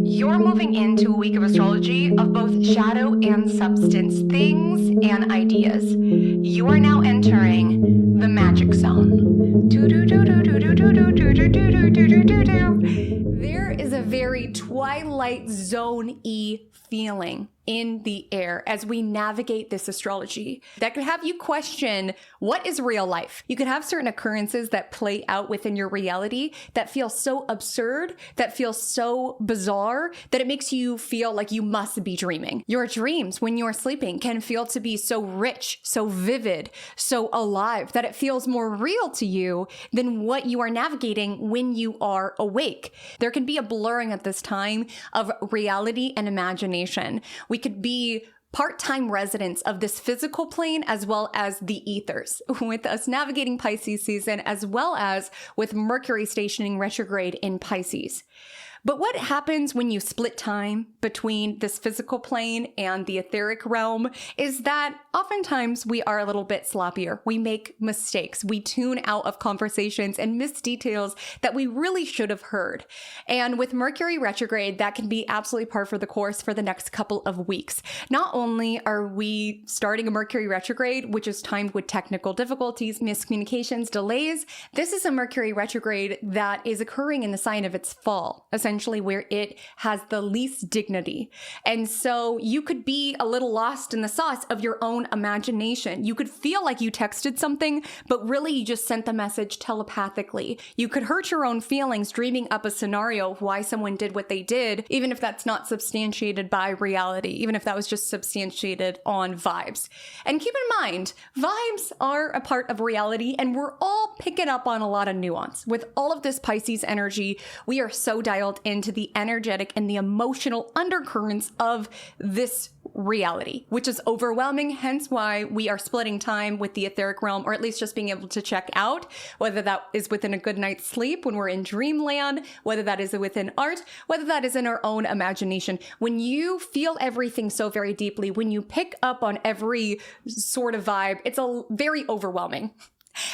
You're moving into a week of astrology of both shadow and substance, things and ideas. You are now entering the magic zone. There is a very Twilight Zone-y feeling in the air as we navigate this astrology that could have you question, what is real life? You could have certain occurrences that play out within your reality that feel so absurd, that feel so bizarre, that it makes you feel like you must be dreaming. Your dreams when you're sleeping can feel to be so rich, so vivid, so alive, that it feels more real to you than what you are navigating when you are awake. There can be a blurring at this time of reality and imagination. We could be part-time residents of this physical plane as well as the ethers, with us navigating Pisces season as well as with Mercury stationing retrograde in Pisces. But what happens when you split time between this physical plane and the etheric realm is that oftentimes we are a little bit sloppier. We make mistakes. We tune out of conversations and miss details that we really should have heard. And with Mercury retrograde, that can be absolutely par for the course for the next couple of weeks. Not only are we starting a Mercury retrograde, which is timed with technical difficulties, miscommunications, delays, this is a Mercury retrograde that is occurring in the sign of its fall, essentially where it has the least dignity. And so you could be a little lost in the sauce of your own imagination. You could feel like you texted something, but really you just sent the message telepathically. You could hurt your own feelings dreaming up a scenario of why someone did what they did, even if that's not substantiated by reality, even if that was just substantiated on vibes. And keep in mind, vibes are a part of reality, and we're all picking up on a lot of nuance. With all of this Pisces energy, we are so dialed into the energetic and the emotional undercurrents of this reality, which is overwhelming, hence why we are splitting time with the etheric realm, or at least just being able to check out, whether that is within a good night's sleep when we're in dreamland, whether that is within art, whether that is in our own imagination. When you feel everything so very deeply, when you pick up on every sort of vibe, it's very overwhelming.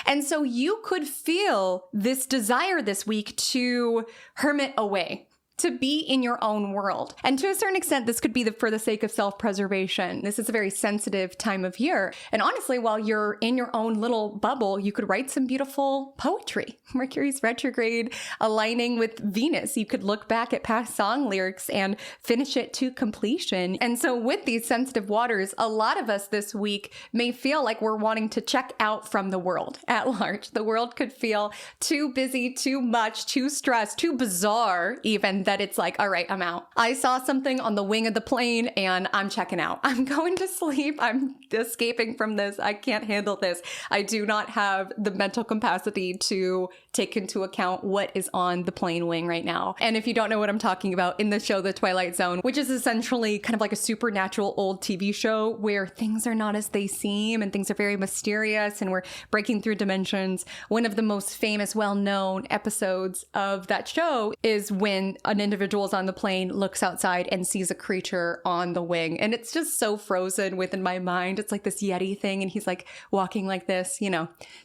And so you could feel this desire this week to hermit away, to be in your own world. And to a certain extent, this could be for the sake of self-preservation. This is a very sensitive time of year. And honestly, while you're in your own little bubble, you could write some beautiful poetry. Mercury's retrograde aligning with Venus. You could look back at past song lyrics and finish it to completion. And so with these sensitive waters, a lot of us this week may feel like we're wanting to check out from the world at large. The world could feel too busy, too much, too stressed, too bizarre even, that it's like, all right, I'm out. I saw something on the wing of the plane and I'm checking out. I'm going to sleep. I'm escaping from this. I can't handle this. I do not have the mental capacity to take into account what is on the plane wing right now. And if you don't know what I'm talking about, in the show The Twilight Zone, which is essentially kind of like a supernatural old TV show where things are not as they seem and things are very mysterious and we're breaking through dimensions. One of the most famous, well-known episodes of that show is when an individual is on the plane, looks outside and sees a creature on the wing. And it's just so frozen within my mind. It's like this Yeti thing. And he's like walking like this,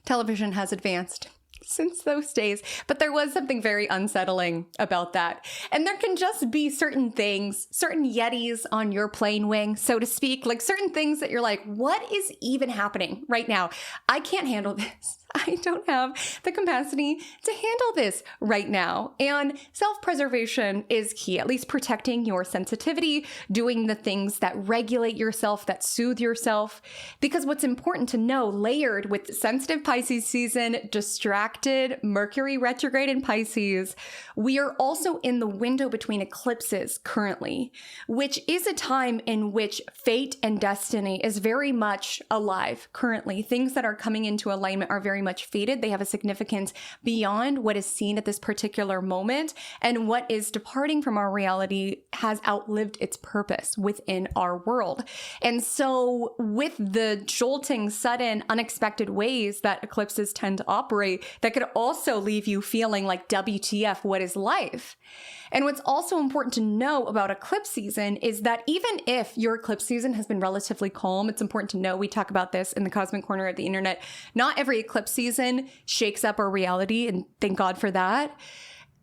television has advanced since those days. But there was something very unsettling about that. And there can just be certain things, certain Yetis on your plane wing, so to speak, like certain things that you're like, what is even happening right now? I can't handle this. I don't have the capacity to handle this right now. And self-preservation is key, at least protecting your sensitivity, doing the things that regulate yourself, that soothe yourself. Because what's important to know, layered with sensitive Pisces season, distracted Mercury retrograde in Pisces, we are also in the window between eclipses currently, which is a time in which fate and destiny is very much alive currently. Things that are coming into alignment are very much fated. They have a significance beyond what is seen at this particular moment, and what is departing from our reality has outlived its purpose within our world. And so with the jolting, sudden, unexpected ways that eclipses tend to operate, that could also leave you feeling like, WTF, what is life? And what's also important to know about eclipse season is that even if your eclipse season has been relatively calm, it's important to know, we talk about this in the Cosmic Corner of the Internet, not every eclipse season shakes up our reality, and thank God for that.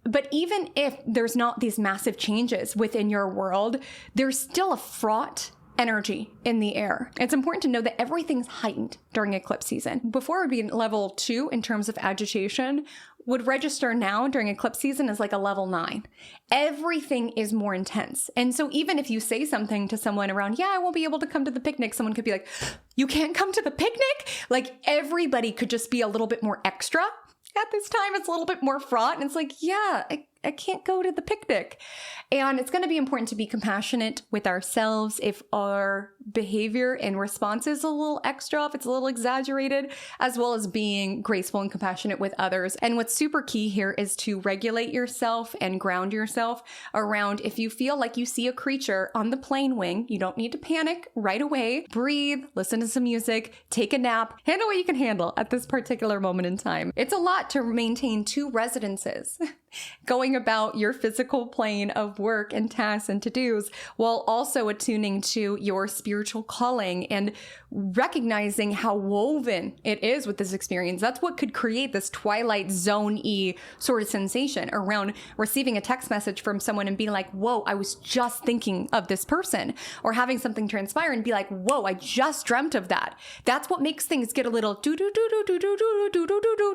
But even if there's not these massive changes within your world, there's still a fraught energy in the air. It's important to know that everything's heightened during eclipse season. Before it would be level 2 in terms of agitation, would register now during eclipse season as like a level 9. Everything is more intense. And so even if you say something to someone around, yeah, I won't be able to come to the picnic, someone could be like, you can't come to the picnic? Like everybody could just be a little bit more extra. At this time, it's a little bit more fraught. And it's like, yeah, I can't go to the picnic. And it's going to be important to be compassionate with ourselves if our behavior and response is a little extra, if it's a little exaggerated, as well as being graceful and compassionate with others. And what's super key here is to regulate yourself and ground yourself around if you feel like you see a creature on the plane wing, you don't need to panic right away. Breathe, listen to some music, take a nap, handle what you can handle at this particular moment in time. It's a lot to maintain 2 residences. Going about your physical plane of work and tasks and to-dos while also attuning to your spiritual calling and recognizing how woven it is with this experience. That's what could create this Twilight Zone-y sort of sensation around receiving a text message from someone and being like, whoa, I was just thinking of this person, or having something transpire and be like, whoa, I just dreamt of that. That's what makes things get a little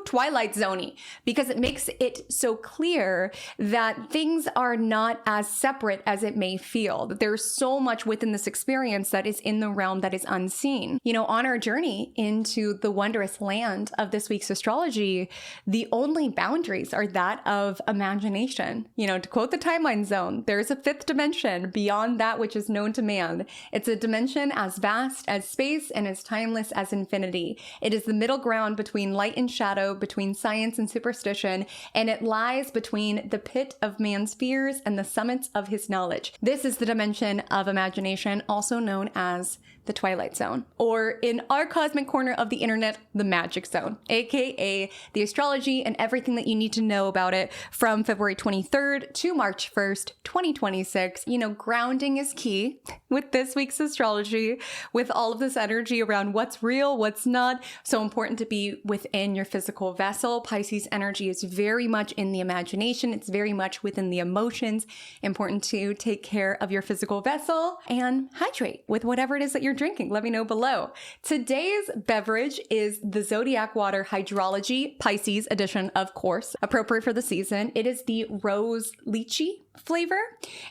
Twilight Zone-y, because it makes it so clear that things are not as separate as it may feel. That there's so much within this experience that is in the realm that is unseen. You know, on our journey into the wondrous land of this week's astrology, the only boundaries are that of imagination. You know, to quote the timeline zone, there's a 5th dimension beyond that which is known to man. It's a dimension as vast as space and as timeless as infinity. It is the middle ground between light and shadow, between science and superstition, and it lies between the pit of man's fears and the summits of his knowledge. This is the dimension of imagination, also known as the Twilight Zone, or in our cosmic corner of the internet, the Magic Zone, aka the astrology and everything that you need to know about it from February 23rd to March 1st, 2026. You know, grounding is key with this week's astrology, with all of this energy around what's real, what's not. So important to be within your physical vessel. Pisces energy is very much in the imagination. It's very much within the emotions. Important to take care of your physical vessel and hydrate with whatever it is that you're drinking. Let me know below. Today's beverage is the Zodiac Water Hydrology Pisces edition, of course, appropriate for the season. It is the rose lychee flavor,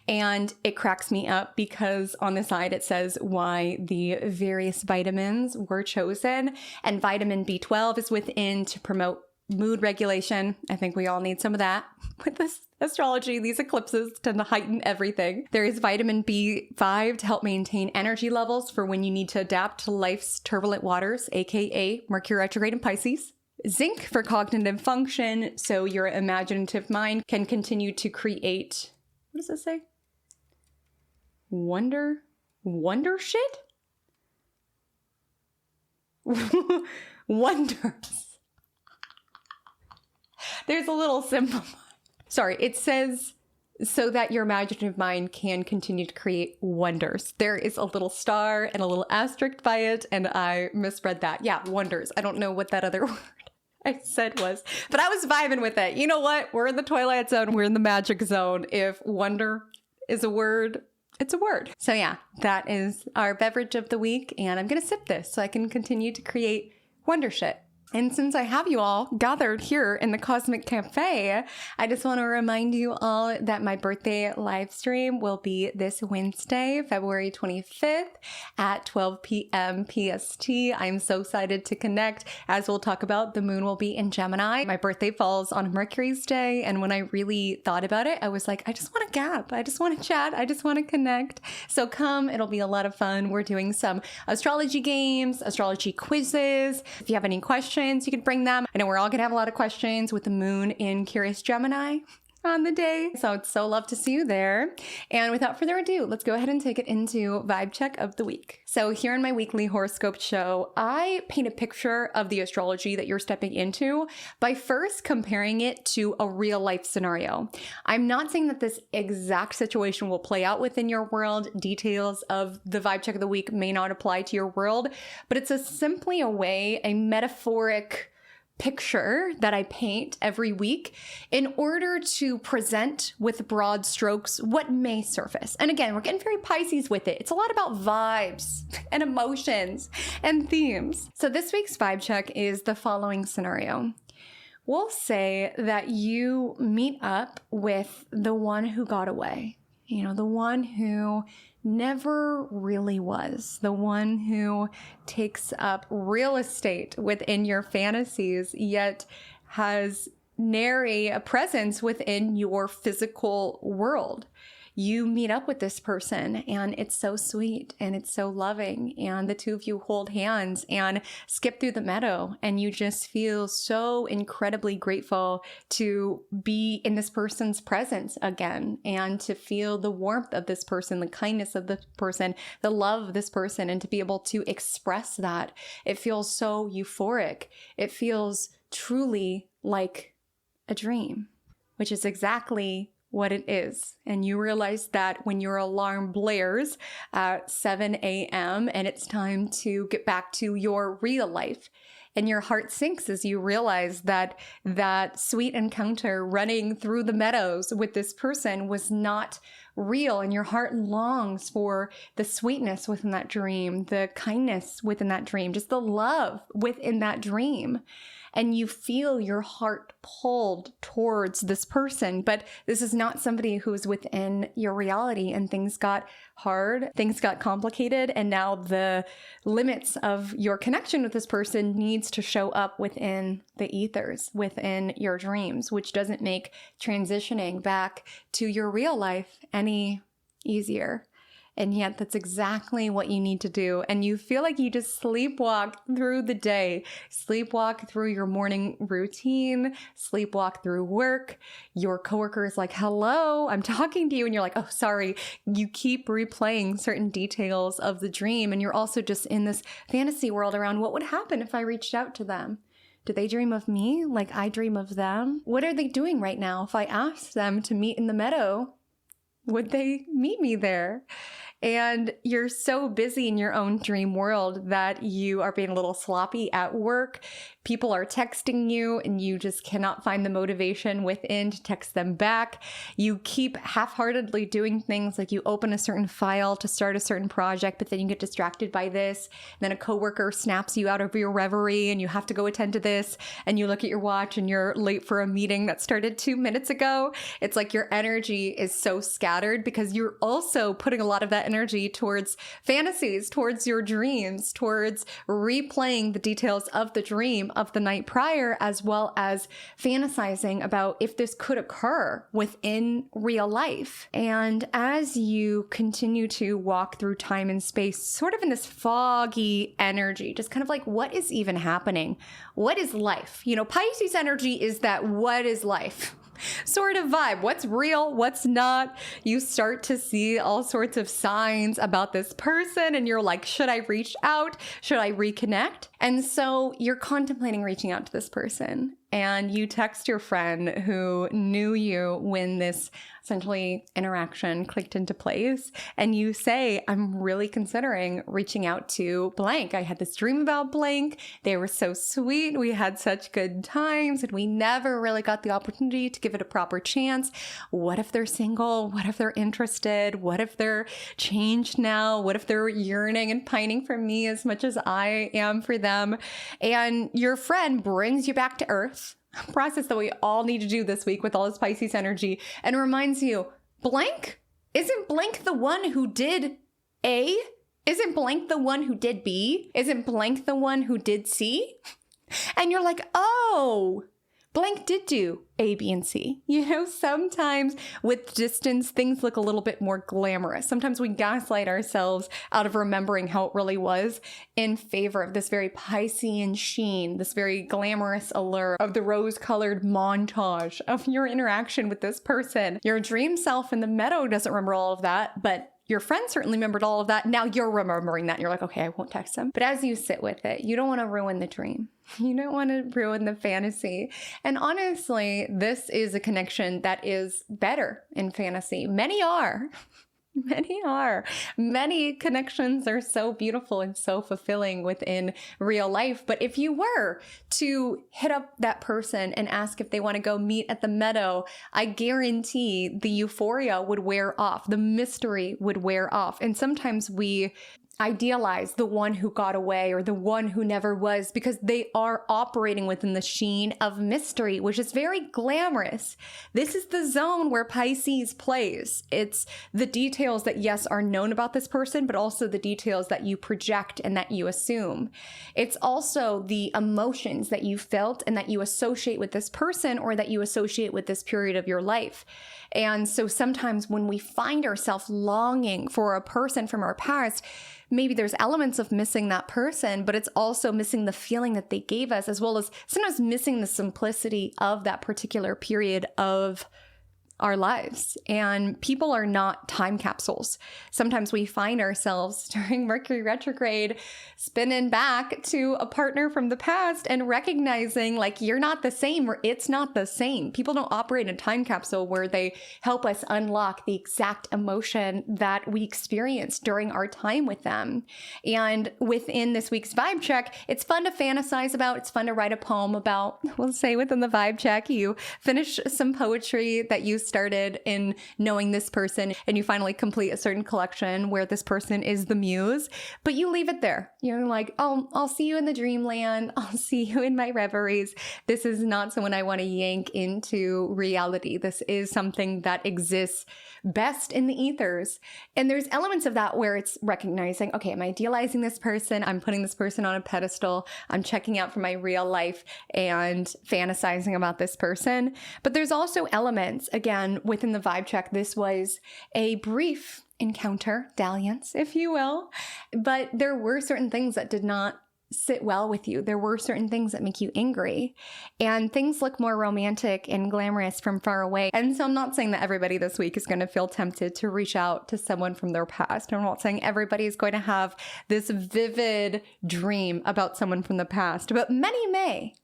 and it cracks me up because on the side it says why the various vitamins were chosen, and vitamin B12 is within to promote mood regulation. I think we all need some of that with this astrology. These eclipses tend to heighten everything. There is vitamin B5 to help maintain energy levels for when you need to adapt to life's turbulent waters, aka Mercury Retrograde in Pisces. Zinc for cognitive function, so your imaginative mind can continue to create, what does this say? Wonder shit? Wonders. There's a little symbol. Sorry, it says so that your imaginative mind can continue to create wonders. There is a little star and a little asterisk by it, and I misread that. Yeah, wonders. I don't know what that other word I said was, but I was vibing with it. You know what? We're in the Twilight Zone. We're in the Magic Zone. If wonder is a word, it's a word. So yeah, that is our beverage of the week, and I'm going to sip this so I can continue to create wonder shit. And since I have you all gathered here in the Cosmic Café, I just want to remind you all that my birthday live stream will be this Wednesday, February 25th at 12 p.m. PST. I'm so excited to connect. As we'll talk about, the moon will be in Gemini. My birthday falls on Mercury's day, and when I really thought about it, I was like, I just want to gab. I just want to chat. I just want to connect. So come, it'll be a lot of fun. We're doing some astrology games, astrology quizzes. If you have any questions, you can bring them. I know we're all gonna have a lot of questions with the moon in Curious Gemini on the day. So I'd so love to see you there. And without further ado, let's go ahead and take it into vibe check of the week. So here in my weekly horoscope show, I paint a picture of the astrology that you're stepping into by first comparing it to a real life scenario. I'm not saying that this exact situation will play out within your world. Details of the vibe check of the week may not apply to your world, but it's simply a way, a metaphoric picture that I paint every week in order to present with broad strokes what may surface. And again, we're getting very Pisces with it. It's a lot about vibes and emotions and themes. So this week's vibe check is the following scenario. We'll say that you meet up with the one who got away, the one who never really was, the one who takes up real estate within your fantasies, yet has nary a presence within your physical world. You meet up with this person and it's so sweet and it's so loving, and the two of you hold hands and skip through the meadow, and you just feel so incredibly grateful to be in this person's presence again, and to feel the warmth of this person, the kindness of this person, the love of this person, and to be able to express that. It feels so euphoric. It feels truly like a dream, which is exactly what it is. And you realize that when your alarm blares at 7 a.m. and it's time to get back to your real life, and your heart sinks as you realize that that sweet encounter running through the meadows with this person was not real, and your heart longs for the sweetness within that dream, the kindness within that dream, just the love within that dream. And you feel your heart pulled towards this person, but this is not somebody who's within your reality, and things got hard, things got complicated, and now the limits of your connection with this person needs to show up within the ethers, within your dreams, which doesn't make transitioning back to your real life any easier. And yet that's exactly what you need to do. And you feel like you just sleepwalk through the day, sleepwalk through your morning routine, sleepwalk through work. Your coworker is like, hello, I'm talking to you. And you're like, oh, sorry. You keep replaying certain details of the dream. And you're also just in this fantasy world around what would happen if I reached out to them. Do they dream of me like I dream of them? What are they doing right now? If I asked them to meet in the meadow, would they meet me there? And you're so busy in your own dream world that you are being a little sloppy at work. People are texting you and you just cannot find the motivation within to text them back. You keep half-heartedly doing things like you open a certain file to start a certain project, but then you get distracted by this. And then a coworker snaps you out of your reverie and you have to go attend to this. And you look at your watch and you're late for a meeting that started 2 minutes ago. It's like your energy is so scattered because you're also putting a lot of that energy towards fantasies, towards your dreams, towards replaying the details of the dream of the night prior, as well as fantasizing about if this could occur within real life. And as you continue to walk through time and space, sort of in this foggy energy, just kind of like, what is even happening? What is life? Pisces energy is that what is life sort of vibe. What's real? What's not? You start to see all sorts of signs about this person and you're like, should I reach out? Should I reconnect? And so you're contemplating reaching out to this person, and you text your friend who knew you when this essentially interaction clicked into place, and you say, I'm really considering reaching out to blank. I had this dream about blank. They were so sweet. We had such good times and we never really got the opportunity to give it a proper chance. What if they're single? What if they're interested? What if they're changed now? What if they're yearning and pining for me as much as I am for them? And your friend brings you back to earth, a process that we all need to do this week with all this Pisces energy, and reminds you, blank? Isn't blank the one who did A? Isn't blank the one who did B? Isn't blank the one who did C? And you're like, oh, blank did do A, B, and C. Sometimes with distance, things look a little bit more glamorous. Sometimes we gaslight ourselves out of remembering how it really was in favor of this very Piscean sheen, this very glamorous allure of the rose-colored montage of your interaction with this person. Your dream self in the meadow doesn't remember all of that, but your friend certainly remembered all of that. Now you're remembering that. And you're like, okay, I won't text him. But as you sit with it, you don't want to ruin the dream. You don't want to ruin the fantasy. And honestly, this is a connection that is better in fantasy. Many are. Many are. Many connections are so beautiful and so fulfilling within real life. But if you were to hit up that person and ask if they want to go meet at the meadow, I guarantee the euphoria would wear off. The mystery would wear off. And sometimes we idealize the one who got away or the one who never was because they are operating within the sheen of mystery, which is very glamorous. This is the zone where Pisces plays. It's the details that, yes, are known about this person, but also the details that you project and that you assume. It's also the emotions that you felt and that you associate with this person or that you associate with this period of your life. And so sometimes when we find ourselves longing for a person from our past, maybe there's elements of missing that person, but it's also missing the feeling that they gave us, as well as sometimes missing the simplicity of that particular period of our lives. And people are not time capsules. Sometimes we find ourselves during Mercury retrograde spinning back to a partner from the past and recognizing like you're not the same or it's not the same. People don't operate in a time capsule where they help us unlock the exact emotion that we experienced during our time with them. And within this week's vibe check, it's fun to fantasize about. It's fun to write a poem about. We'll say within the vibe check, you finish some poetry that you started in knowing this person and you finally complete a certain collection where this person is the muse, but you leave it there. You're like, oh, I'll see you in the dreamland. I'll see you in my reveries. This is not someone I want to yank into reality. This is something that exists best in the ethers. And there's elements of that where it's recognizing, okay, I'm idealizing this person. I'm putting this person on a pedestal. I'm checking out for my real life and fantasizing about this person. But there's also elements, again, within the vibe check, this was a brief encounter, dalliance, if you will, but there were certain things that did not sit well with you. There were certain things that make you angry, and things look more romantic and glamorous from far away. And so I'm not saying that everybody this week is going to feel tempted to reach out to someone from their past. I'm not saying everybody is going to have this vivid dream about someone from the past, but many may.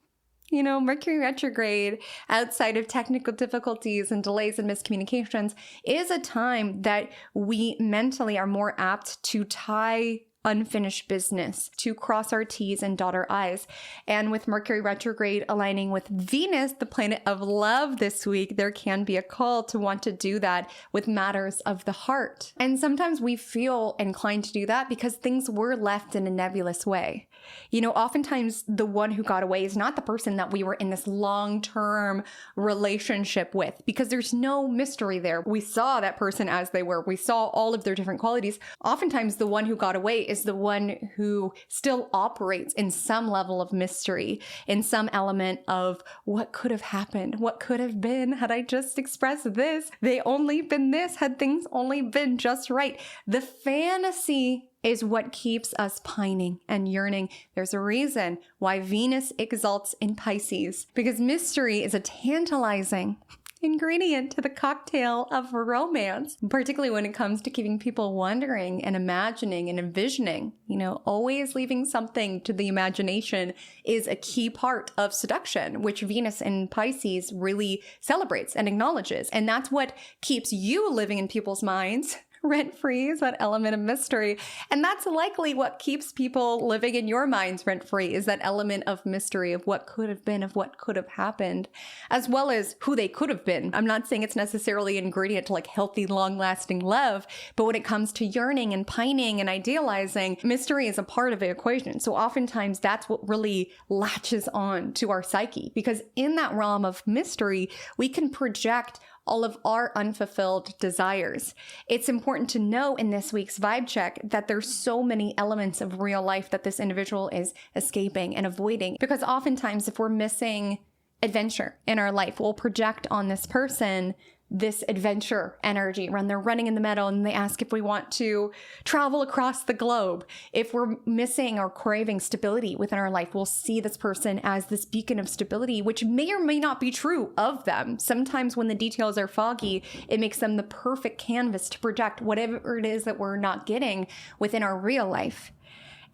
You know, Mercury retrograde, outside of technical difficulties and delays and miscommunications, is a time that we mentally are more apt to tie unfinished business, to cross our T's and dot our I's. And with Mercury retrograde aligning with Venus, the planet of love this week, there can be a call to want to do that with matters of the heart. And sometimes we feel inclined to do that because things were left in a nebulous way. You know, oftentimes the one who got away is not the person that we were in this long-term relationship with, because there's no mystery there. We saw that person as they were. We saw all of their different qualities. Oftentimes the one who got away is the one who still operates in some level of mystery, in some element of what could have happened, what could have been had I just expressed this, they only been this, had things only been just right. The fantasy is what keeps us pining and yearning. There's a reason why Venus exalts in Pisces, because mystery is a tantalizing ingredient to the cocktail of romance, particularly when it comes to keeping people wondering and imagining and envisioning. You know, always leaving something to the imagination is a key part of seduction, which Venus in Pisces really celebrates and acknowledges. And that's what keeps you living in people's minds rent-free, is that element of mystery. And that's likely what keeps people living in your minds rent-free, is that element of mystery of what could have been, of what could have happened, as well as who they could have been. I'm not saying it's necessarily an ingredient to like healthy, long-lasting love, but when it comes to yearning and pining and idealizing, mystery is a part of the equation. So oftentimes that's what really latches on to our psyche, because in that realm of mystery, we can project all of our unfulfilled desires. It's important to know in this week's vibe check that there's so many elements of real life that this individual is escaping and avoiding, because oftentimes if we're missing adventure in our life, we'll project on this person this adventure energy when they're running in the meadow and they ask if we want to travel across the globe. If we're missing or craving stability within our life, we'll see this person as this beacon of stability, which may or may not be true of them. Sometimes when the details are foggy, it makes them the perfect canvas to project whatever it is that we're not getting within our real life.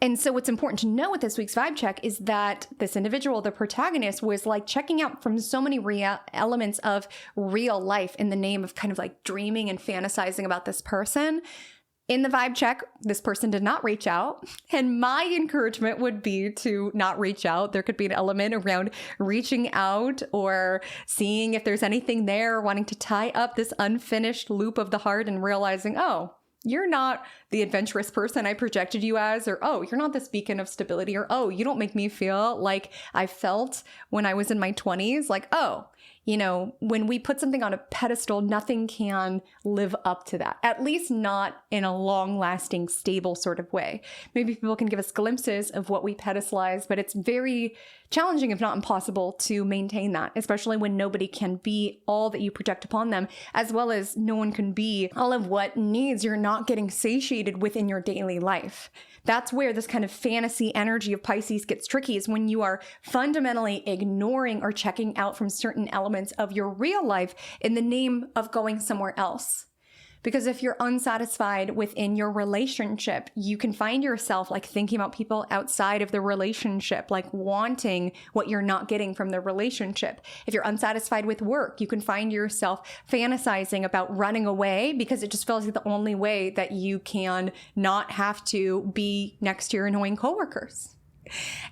And so what's important to know with this week's vibe check is that this individual, the protagonist, was like checking out from so many real elements of real life in the name of kind of like dreaming and fantasizing about this person. In the vibe check, this person did not reach out. And my encouragement would be to not reach out. There could be an element around reaching out or seeing if there's anything there, wanting to tie up this unfinished loop of the heart and realizing, oh, you're not the adventurous person I projected you as, or, oh, you're not this beacon of stability, or, oh, you don't make me feel like I felt when I was in my 20s. Like, oh, you know, when we put something on a pedestal, nothing can live up to that, at least not in a long-lasting, stable sort of way. Maybe people can give us glimpses of what we pedestalize, but it's very challenging, if not impossible, to maintain that, especially when nobody can be all that you project upon them, as well as no one can be all of what needs you're not getting satiated within your daily life. That's where this kind of fantasy energy of Pisces gets tricky, is when you are fundamentally ignoring or checking out from certain elements of your real life in the name of going somewhere else. Because if you're unsatisfied within your relationship, you can find yourself like thinking about people outside of the relationship, like wanting what you're not getting from the relationship. If you're unsatisfied with work, you can find yourself fantasizing about running away because it just feels like the only way that you can not have to be next to your annoying coworkers.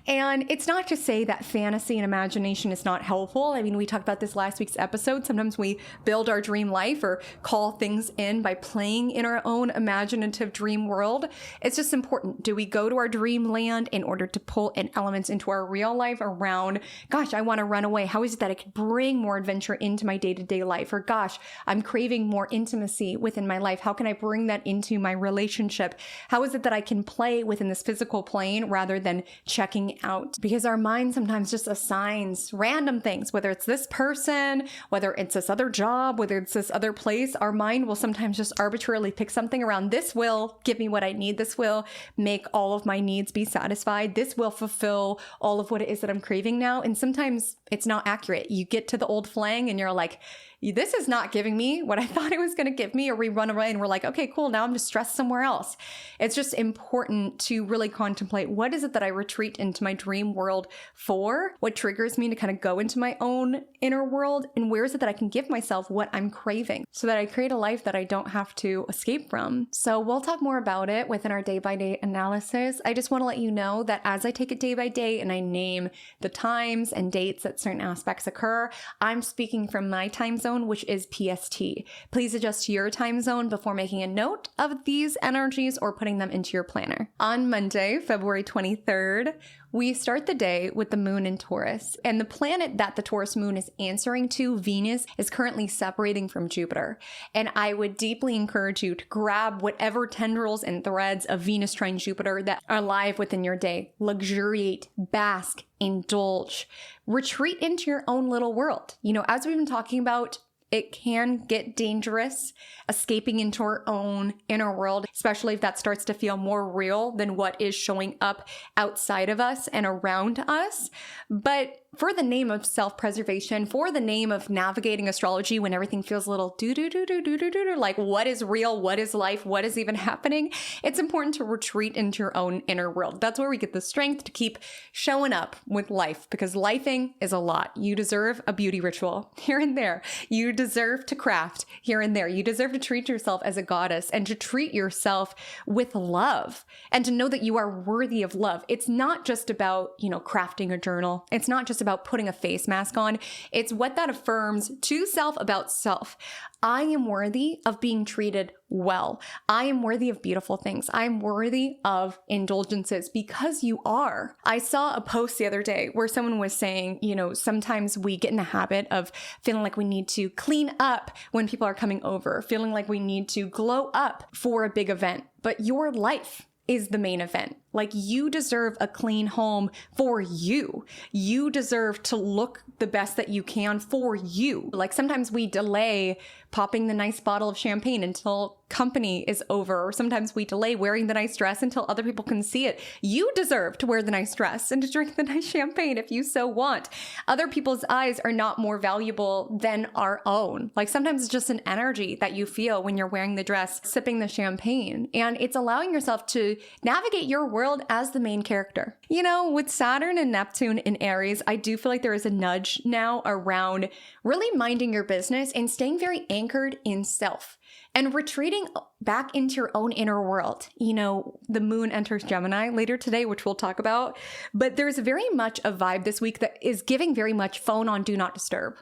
And it's not to say that fantasy and imagination is not helpful. I mean, we talked about this last week's episode. Sometimes we build our dream life or call things in by playing in our own imaginative dream world. It's just important. Do we go to our dream land in order to pull in elements into our real life around, gosh, I want to run away. How is it that I could bring more adventure into my day-to-day life? Or gosh, I'm craving more intimacy within my life. How can I bring that into my relationship? How is it that I can play within this physical plane rather than checking out? Because our mind sometimes just assigns random things, whether it's this person, whether it's this other job, whether it's this other place. Our mind will sometimes just arbitrarily pick something around. This will give me what I need. This will make all of my needs be satisfied. This will fulfill all of what it is that I'm craving now. And sometimes it's not accurate. You get to the old flang and you're like, this is not giving me what I thought it was going to give me, or we run away and we're like, okay, cool. Now I'm just stressed somewhere else. It's just important to really contemplate, what is it that I retreat into my dream world for? What triggers me to kind of go into my own inner world? And where is it that I can give myself what I'm craving so that I create a life that I don't have to escape from? So we'll talk more about it within our day-by-day analysis. I just want to let you know that as I take it day by day and I name the times and dates that certain aspects occur, I'm speaking from my time zone, which is PST. Please adjust to your time zone before making a note of these energies or putting them into your planner. On Monday, February 23rd, we start the day with the moon in Taurus, and the planet that the Taurus moon is answering to, Venus, is currently separating from Jupiter. And I would deeply encourage you to grab whatever tendrils and threads of Venus trine Jupiter that are alive within your day. Luxuriate, bask, indulge, retreat into your own little world. You know, as we've been talking about, it can get dangerous escaping into our own inner world, especially if that starts to feel more real than what is showing up outside of us and around us. But for the name of self-preservation, for the name of navigating astrology when everything feels a little do-do-do-do-do-do-do, like what is real, what is life, what is even happening, it's important to retreat into your own inner world. That's where we get the strength to keep showing up with life, because lifing is a lot. You deserve a beauty ritual here and there. You deserve to craft here and there. You deserve to treat yourself as a goddess and to treat yourself with love and to know that you are worthy of love. It's not just about, crafting a journal. It's not just about putting a face mask on. It's what that affirms to self about self. I am worthy of being treated well. I am worthy of beautiful things. I'm worthy of indulgences, because you are. I saw a post the other day where someone was saying, sometimes we get in the habit of feeling like we need to clean up when people are coming over, feeling like we need to glow up for a big event, but your life is the main event. Like, you deserve a clean home for you. You deserve to look the best that you can for you. Like, sometimes we delay popping the nice bottle of champagne until company is over, or sometimes we delay wearing the nice dress until other people can see it. You deserve to wear the nice dress and to drink the nice champagne if you so want. Other people's eyes are not more valuable than our own. Like, sometimes it's just an energy that you feel when you're wearing the dress, sipping the champagne, and it's allowing yourself to navigate your world world as the main character. With Saturn and Neptune in Aries, I do feel like there is a nudge now around really minding your business and staying very anchored in self and retreating back into your own inner world. The moon enters Gemini later today, which we'll talk about, but there's very much a vibe this week that is giving very much phone on do not disturb.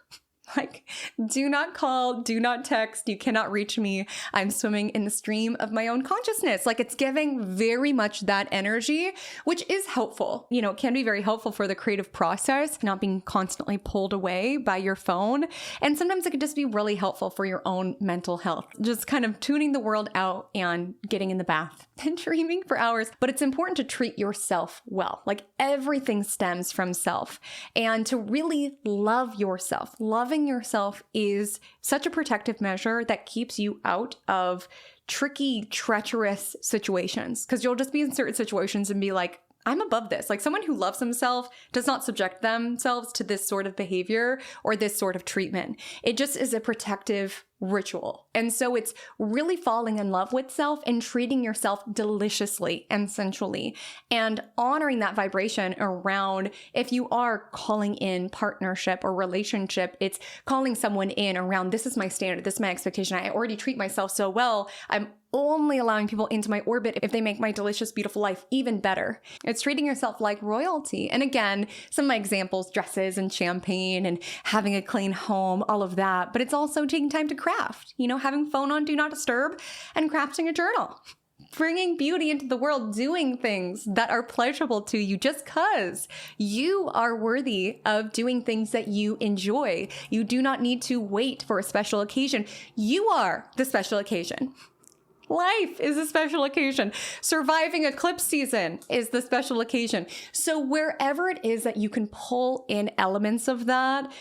Like, do not call, do not text, you cannot reach me. I'm swimming in the stream of my own consciousness. Like, it's giving very much that energy, which is helpful. It can be very helpful for the creative process, not being constantly pulled away by your phone. And sometimes it could just be really helpful for your own mental health. Just kind of tuning the world out and getting in the bath and dreaming for hours. But it's important to treat yourself well. Like, everything stems from self. And to really love yourself, loving yourself is such a protective measure that keeps you out of tricky, treacherous situations. Because you'll just be in certain situations and be like, I'm above this. Like, someone who loves themselves does not subject themselves to this sort of behavior or this sort of treatment. It just is a protective ritual. And so it's really falling in love with self and treating yourself deliciously and sensually and honoring that vibration around if you are calling in partnership or relationship, it's calling someone in around this is my standard, this is my expectation. I already treat myself so well. I'm only allowing people into my orbit if they make my delicious, beautiful life even better. It's treating yourself like royalty. And again, some of my examples, dresses and champagne and having a clean home, all of that. But it's also taking time to craft, having phone on do not disturb and crafting a journal. Bringing beauty into the world, doing things that are pleasurable to you just because you are worthy of doing things that you enjoy. You do not need to wait for a special occasion. You are the special occasion. Life is a special occasion. Surviving eclipse season is the special occasion. So wherever it is that you can pull in elements of that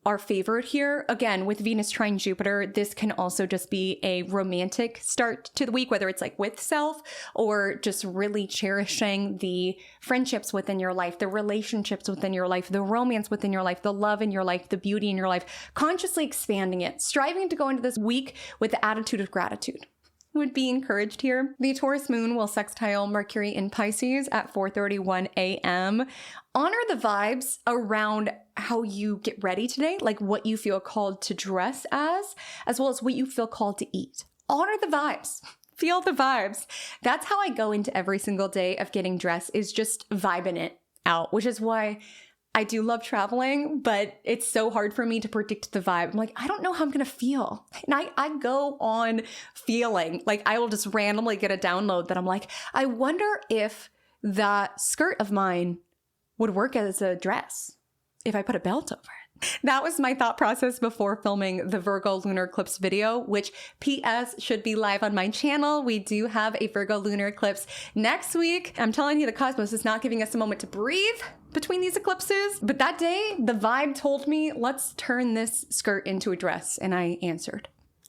are favored here. Again, with Venus trine Jupiter, this can also just be a romantic start to the week, whether it's like with self or just really cherishing the friendships within your life, the relationships within your life, the romance within your life, the love in your life, the beauty in your life, consciously expanding it, striving to go into this week with the attitude of gratitude. Would be encouraged here. The Taurus moon will sextile Mercury in Pisces at 4:31 a.m. Honor the vibes around how you get ready today, like what you feel called to dress as well as what you feel called to eat. Honor the vibes. Feel the vibes. That's how I go into every single day of getting dressed, is just vibing it out, which is why I do love traveling, but it's so hard for me to predict the vibe. I'm like, I don't know how I'm going to feel. And I go on feeling. Like, I will just randomly get a download that I'm like, I wonder if that skirt of mine would work as a dress if I put a belt over it. That was my thought process before filming the Virgo lunar eclipse video, which PS should be live on my channel. We do have a Virgo lunar eclipse next week. I'm telling you, the cosmos is not giving us a moment to breathe between these eclipses. But that day, the vibe told me, let's turn this skirt into a dress. And I answered.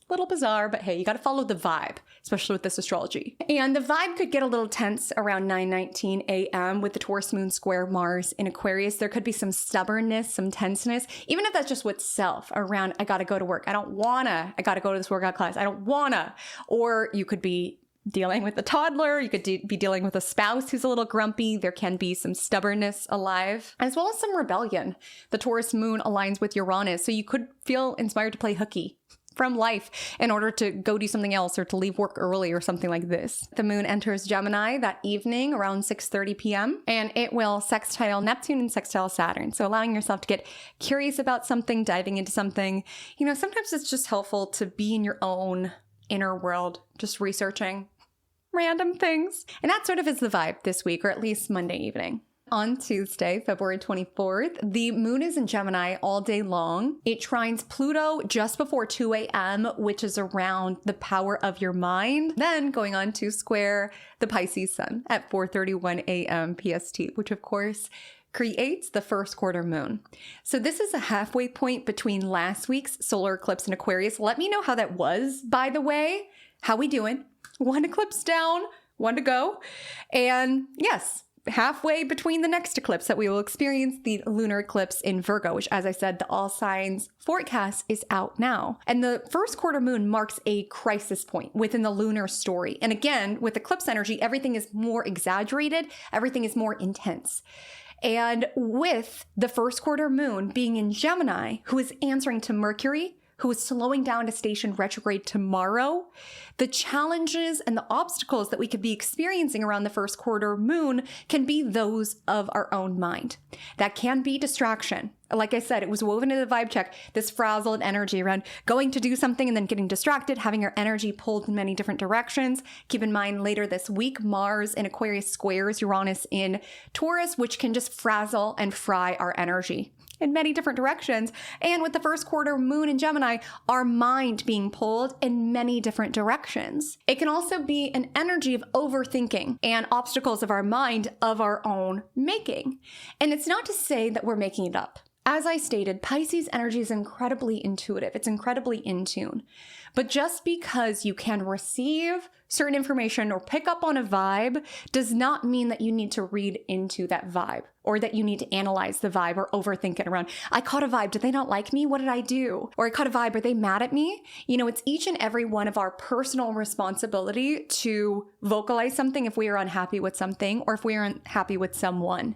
A little bizarre, but hey, you got to follow the vibe, especially with this astrology. And the vibe could get a little tense around 9:19 a.m. with the Taurus moon square Mars in Aquarius. There could be some stubbornness, some tenseness, even if that's just with self around, I got to go to work. I got to go to this workout class. I don't wanna. Or you could be dealing with a toddler. You could be dealing with a spouse who's a little grumpy. There can be some stubbornness alive, as well as some rebellion. The Taurus moon aligns with Uranus, so you could feel inspired to play hooky from life in order to go do something else or to leave work early or something like this. The moon enters Gemini that evening around 6:30 p.m. and it will sextile Neptune and sextile Saturn. So allowing yourself to get curious about something, diving into something. Sometimes it's just helpful to be in your own inner world, just researching random things. And that sort of is the vibe this week, or at least Monday evening. On Tuesday, February 24th, the moon is in Gemini all day long. It trines Pluto just before 2 a.m., which is around the power of your mind. Then going on to square the Pisces sun at 4:31 a.m. PST, which of course creates the first quarter moon. So this is a halfway point between last week's solar eclipse in Aquarius. Let me know how that was, by the way. How we doing? One eclipse down, one to go. And yes, halfway between the next eclipse that we will experience, the lunar eclipse in Virgo, which, as I said, the all signs forecast is out now. And the first quarter moon marks a crisis point within the lunar story. And again, with eclipse energy, everything is more exaggerated, everything is more intense. And with the first quarter moon being in Gemini, who is answering to Mercury, who is slowing down to station retrograde tomorrow, the challenges and the obstacles that we could be experiencing around the first quarter moon can be those of our own mind. That can be distraction. Like I said, it was woven into the vibe check, this frazzled energy around going to do something and then getting distracted, having your energy pulled in many different directions. Keep in mind later this week, Mars in Aquarius squares Uranus in Taurus, which can just frazzle and fry our energy in many different directions. And with the first quarter moon in Gemini, our mind being pulled in many different directions. It can also be an energy of overthinking and obstacles of our mind of our own making. And it's not to say that we're making it up. As I stated, Pisces energy is incredibly intuitive. It's incredibly in tune. But just because you can receive certain information or pick up on a vibe does not mean that you need to read into that vibe or that you need to analyze the vibe or overthink it around. I caught a vibe. Did they not like me? What did I do? Or I caught a vibe. Are they mad at me? You know, it's each and every one of our personal responsibility to vocalize something if we are unhappy with something or if we are unhappy with someone.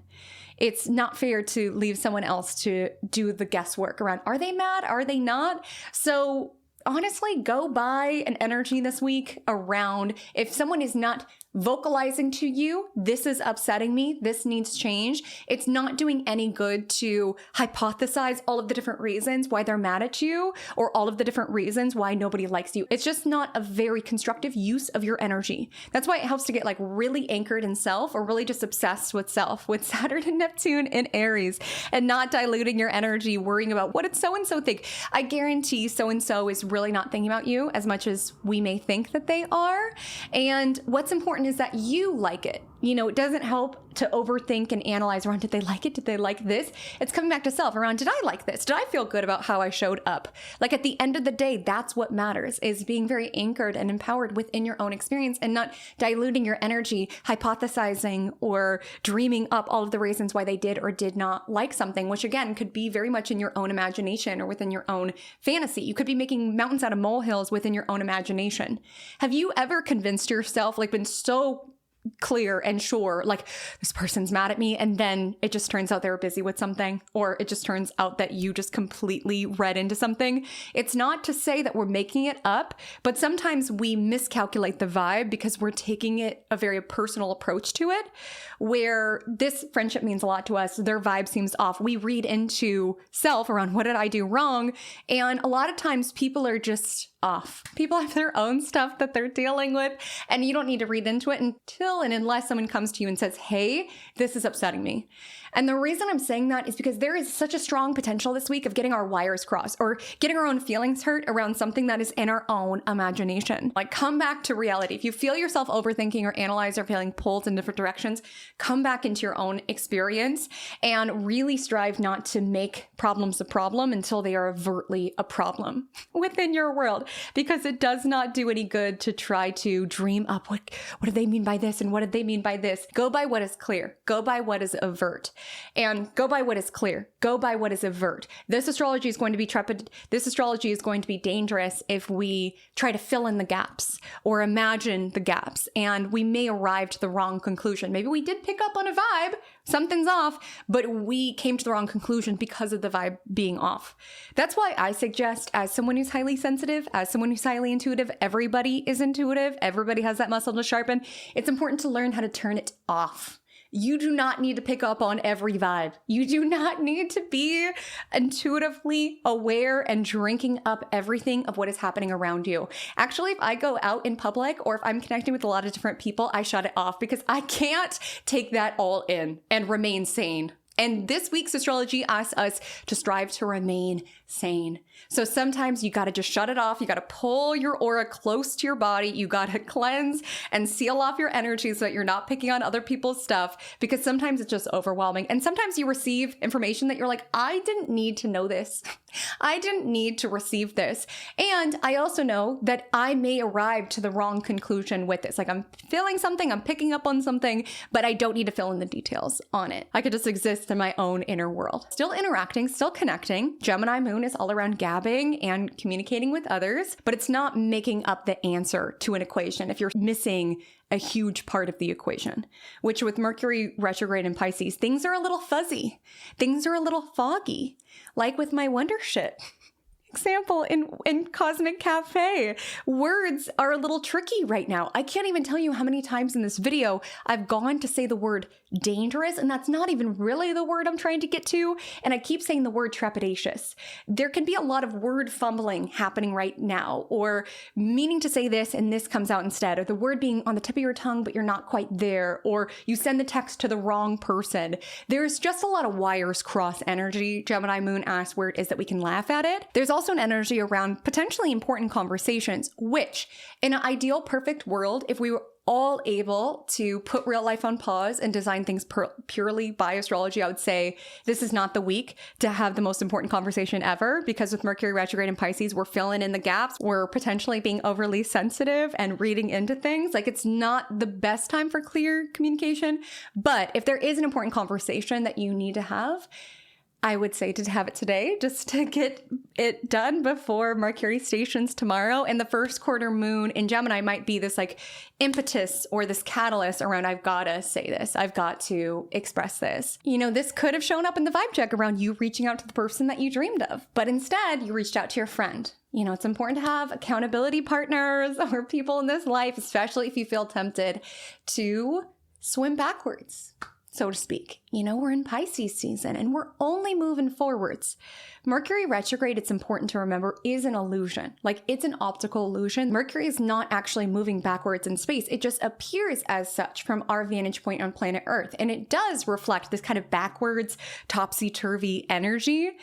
It's not fair to leave someone else to do the guesswork around, are they mad? Are they not? So honestly, go by an energy this week around if someone is not vocalizing to you, this is upsetting me, this needs change. It's not doing any good to hypothesize all of the different reasons why they're mad at you or all of the different reasons why nobody likes you. It's just not a very constructive use of your energy. That's why it helps to get like really anchored in self or really just obsessed with self with Saturn and Neptune in Aries and not diluting your energy, worrying about what did so-and-so think. I guarantee so-and-so is really not thinking about you as much as we may think that they are. And what's important is that you like it. You know, it doesn't help to overthink and analyze around, did they like it? Did they like this? It's coming back to self around, did I like this? Did I feel good about how I showed up? Like at the end of the day, that's what matters, is being very anchored and empowered within your own experience and not diluting your energy, hypothesizing or dreaming up all of the reasons why they did or did not like something, which again could be very much in your own imagination or within your own fantasy. You could be making mountains out of molehills within your own imagination. Have you ever convinced yourself, like been so clear and sure, like this person's mad at me, and then it just turns out they were busy with something, or it just turns out that you just completely read into something? It's not to say that we're making it up, but sometimes we miscalculate the vibe because we're taking it a very personal approach to it, where this friendship means a lot to us, their vibe seems off. We read into self around what did I do wrong? And a lot of times people are just off. People have their own stuff that they're dealing with, and you don't need to read into it until and unless someone comes to you and says, hey, this is upsetting me. And the reason I'm saying that is because there is such a strong potential this week of getting our wires crossed or getting our own feelings hurt around something that is in our own imagination. Like, come back to reality. If you feel yourself overthinking or analyze or feeling pulled in different directions, come back into your own experience and really strive not to make problems a problem until they are overtly a problem within your world, because it does not do any good to try to dream up what do they mean by this and what did they mean by this. Go by what is clear. Go by what is overt. And go by what is clear. Go by what is overt. This astrology is going to be trepid. This astrology is going to be dangerous if we try to fill in the gaps or imagine the gaps, and we may arrive to the wrong conclusion. Maybe we did pick up on a vibe, something's off, but we came to the wrong conclusion because of the vibe being off. That's why I suggest, as someone who's highly sensitive, as someone who's highly intuitive, everybody is intuitive, everybody has that muscle to sharpen. It's important to learn how to turn it off. You do not need to pick up on every vibe. You do not need to be intuitively aware and drinking up everything of what is happening around you. Actually, if I go out in public or if I'm connecting with a lot of different people, I shut it off because I can't take that all in and remain sane. And this week's astrology asks us to strive to remain sane. So sometimes you got to just shut it off. You got to pull your aura close to your body. You got to cleanse and seal off your energy so that you're not picking on other people's stuff, because sometimes it's just overwhelming. And sometimes you receive information that you're like, I didn't need to know this. I didn't need to receive this. And I also know that I may arrive to the wrong conclusion with this. Like, I'm feeling something, I'm picking up on something, but I don't need to fill in the details on it. I could just exist in my own inner world. Still interacting, still connecting. Gemini moon is all around gabbing and communicating with others, but it's not making up the answer to an equation if you're missing a huge part of the equation, which with Mercury retrograde in Pisces, things are a little fuzzy. Things are a little foggy, like with my wonder shit. Example in Cosmic Café. Words are a little tricky right now. I can't even tell you how many times in this video I've gone to say the word dangerous, and that's not even really the word I'm trying to get to. And I keep saying the word trepidatious. There can be a lot of word fumbling happening right now, or meaning to say this and this comes out instead, or the word being on the tip of your tongue, but you're not quite there, or you send the text to the wrong person. There's just a lot of wires cross energy. Gemini moon asks where it is that we can laugh at it. There's also an energy around potentially important conversations, which in an ideal perfect world, if we were all able to put real life on pause and design things purely by astrology, I would say this is not the week to have the most important conversation ever, because with Mercury retrograde in Pisces, we're filling in the gaps. We're potentially being overly sensitive and reading into things. Like, it's not the best time for clear communication. But if there is an important conversation that you need to have, I would say to have it today, just to get it done before Mercury stations tomorrow. And the first quarter moon in Gemini might be this like impetus or this catalyst around, I've got to say this. I've got to express this. You know, this could have shown up in the vibe check around you reaching out to the person that you dreamed of, but instead you reached out to your friend. You know, it's important to have accountability partners or people in this life, especially if you feel tempted to swim backwards, so to speak. You know, we're in Pisces season and we're only moving forwards. Mercury retrograde, it's important to remember, is an illusion. Like, it's an optical illusion. Mercury is not actually moving backwards in space. It just appears as such from our vantage point on planet Earth. And it does reflect this kind of backwards, topsy-turvy energy.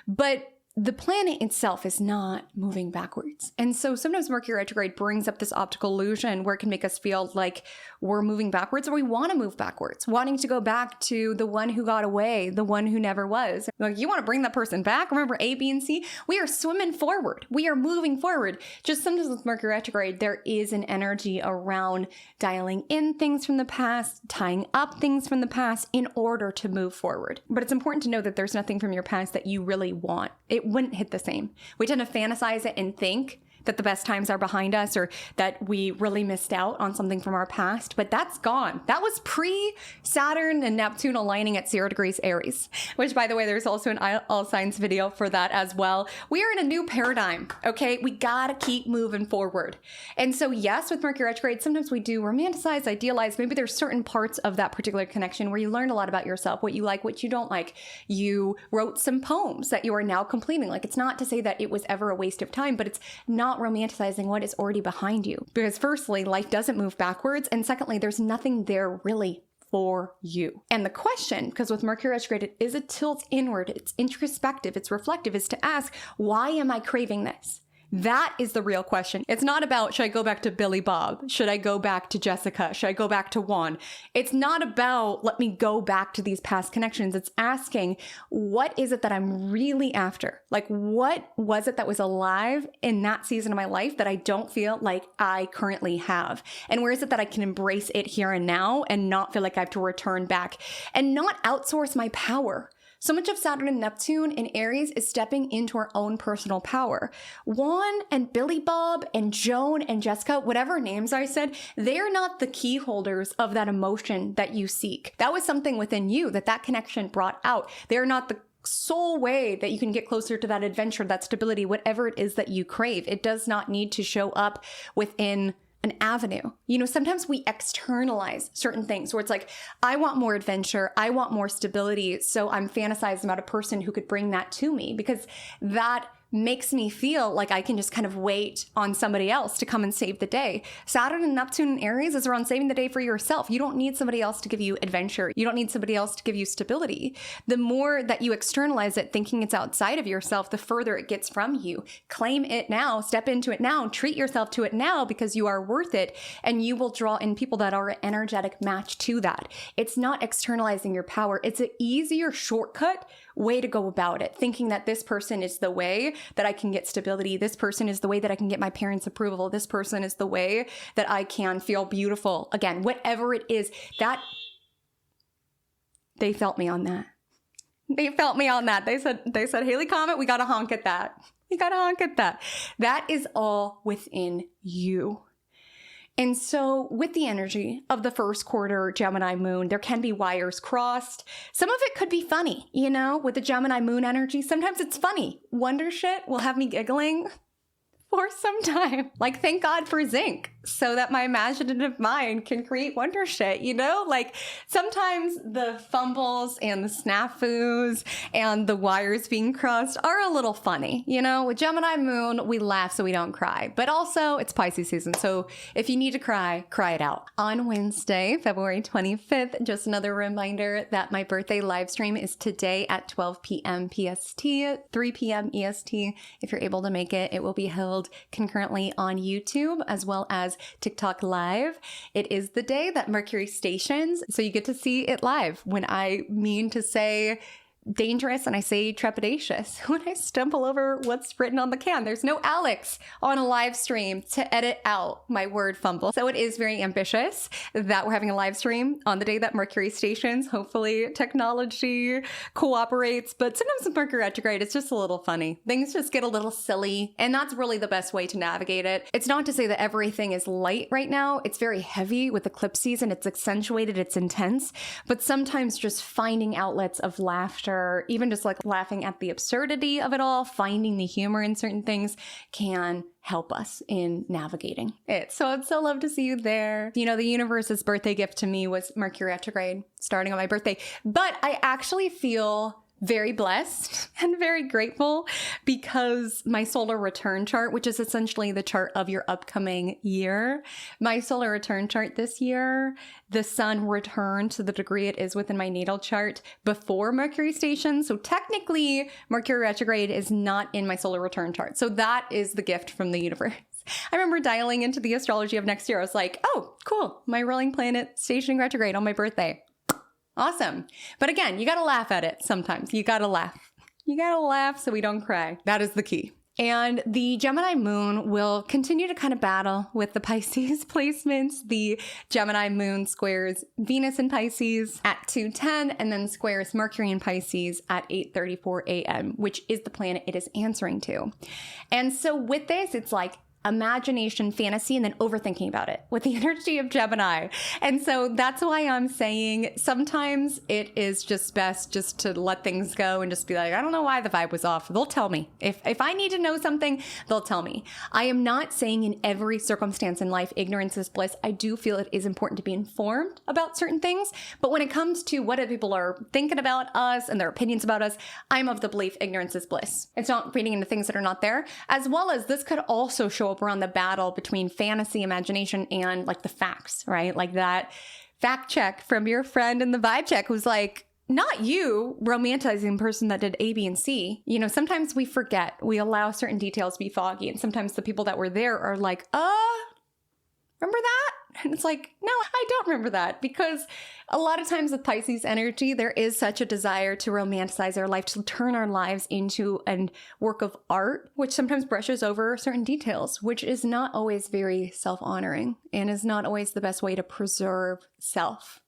But the planet itself is not moving backwards. And so sometimes Mercury retrograde brings up this optical illusion where it can make us feel like we're moving backwards, or we want to move backwards, wanting to go back to the one who got away, the one who never was. Like, you want to bring that person back? Remember A, B, and C? We are swimming forward. We are moving forward. Just sometimes with Mercury retrograde, there is an energy around dialing in things from the past, tying up things from the past in order to move forward. But it's important to know that there's nothing from your past that you really want. It wouldn't hit the same. We tend to fantasize it and think that the best times are behind us, or that we really missed out on something from our past, but that's gone. That was pre-Saturn and Neptune aligning at 0 degrees Aries, which, by the way, there's also an all signs video for that as well. We are in a new paradigm, okay? We gotta keep moving forward. And so yes, with Mercury retrograde, sometimes we do romanticize, idealize. Maybe there's certain parts of that particular connection where you learned a lot about yourself, what you like, what you don't like. You wrote some poems that you are now completing. Like, it's not to say that it was ever a waste of time, but it's not romanticizing what is already behind you. Because firstly, life doesn't move backwards. And secondly, there's nothing there really for you. And the question, because with Mercury retrograde, it is a tilt inward, it's introspective, it's reflective, is to ask, why am I craving this? That is the real question. It's not about, should I go back to Billy Bob? Should I go back to Jessica? Should I go back to Juan? It's not about, let me go back to these past connections. It's asking, what is it that I'm really after? Like, what was it that was alive in that season of my life that I don't feel like I currently have? And where is it that I can embrace it here and now and not feel like I have to return back and not outsource my power? So much of Saturn and Neptune in Aries is stepping into our own personal power. Juan and Billy Bob and Joan and Jessica, whatever names I said, they are not the key holders of that emotion that you seek. That was something within you that connection brought out. They are not the sole way that you can get closer to that adventure, that stability, whatever it is that you crave. It does not need to show up within an avenue. You know, sometimes we externalize certain things where it's like, I want more adventure, I want more stability, so I'm fantasizing about a person who could bring that to me, because that makes me feel like I can just kind of wait on somebody else to come and save the day. Saturn and Neptune in Aries is around saving the day for yourself. You don't need somebody else to give you adventure. You don't need somebody else to give you stability. The more that you externalize it, thinking it's outside of yourself, the further it gets from you. Claim it now, step into it now, treat yourself to it now because you are worth it, and you will draw in people that are an energetic match to that. It's not externalizing your power. It's an easier shortcut way to go about it, thinking that this person is the way that I can get stability. This person is the way that I can get my parents' approval. This person is the way that I can feel beautiful. Again, whatever it is, that they felt me on that. They felt me on that. They said, Haley Comet, we got to honk at that. We got to honk at that. That is all within you. And so with the energy of the first quarter Gemini moon, there can be wires crossed. Some of it could be funny, with the Gemini moon energy. Sometimes it's funny. Wonder shit will have me giggling for some time. Like, thank God for zinc so that my imaginative mind can create wonder shit, Like, sometimes the fumbles and the snafus and the wires being crossed are a little funny, With Gemini moon, we laugh so we don't cry. But also, it's Pisces season, so if you need to cry it out. On Wednesday, February 25th, just another reminder that my birthday live stream is today at 12 p.m. PST, 3 p.m. EST. If you're able to make it, it will be held concurrently on YouTube as well as TikTok Live. It is the day that Mercury stations, so you get to see it live. When I mean to say dangerous and I say trepidatious, when I stumble over what's written on the can. There's no Alex on a live stream to edit out my word fumble. So it is very ambitious that we're having a live stream on the day that Mercury stations. Hopefully technology cooperates, but sometimes with Mercury retrograde, it's just a little funny. Things just get a little silly, and that's really the best way to navigate it. It's not to say that everything is light right now. It's very heavy with eclipse season. It's accentuated, it's intense, but sometimes just finding outlets of laughter, even just like laughing at the absurdity of it all, finding the humor in certain things can help us in navigating it. So I'd so love to see you there. The universe's birthday gift to me was Mercury retrograde starting on my birthday, but I actually feel very blessed and very grateful because my solar return chart, which is essentially the chart of your upcoming year, my solar return chart this year, the sun returned to the degree it is within my natal chart before Mercury station. So technically Mercury retrograde is not in my solar return chart. So that is the gift from the universe. I remember dialing into the astrology of next year. I was like, oh, cool. My ruling planet stationing retrograde on my birthday. Awesome. But again, you got to laugh at it sometimes. You got to laugh. You got to laugh so we don't cry. That is the key. And the Gemini moon will continue to kind of battle with the Pisces placements. The Gemini moon squares Venus in Pisces at 2:10 and then squares Mercury in Pisces at 8:34 a.m., which is the planet it is answering to. And so with this, it's like imagination, fantasy, and then overthinking about it with the energy of Gemini. And so that's why I'm saying sometimes it is just best just to let things go and just be like, I don't know why the vibe was off. They'll tell me. If I need to know something, they'll tell me. I am not saying in every circumstance in life, ignorance is bliss. I do feel it is important to be informed about certain things. But when it comes to what people are thinking about us and their opinions about us, I'm of the belief ignorance is bliss. It's not reading into things that are not there, as well as this could also show up around the battle between fantasy, imagination, and like the facts, right? Like that fact check from your friend in the vibe check who's like, not you romanticizing the person that did A, B, and C. Sometimes we forget. We allow certain details to be foggy. And sometimes the people that were there are like, remember that? And it's like, no, I don't remember that, because a lot of times with Pisces energy, there is such a desire to romanticize our life, to turn our lives into a work of art, which sometimes brushes over certain details, which is not always very self-honoring and is not always the best way to preserve self.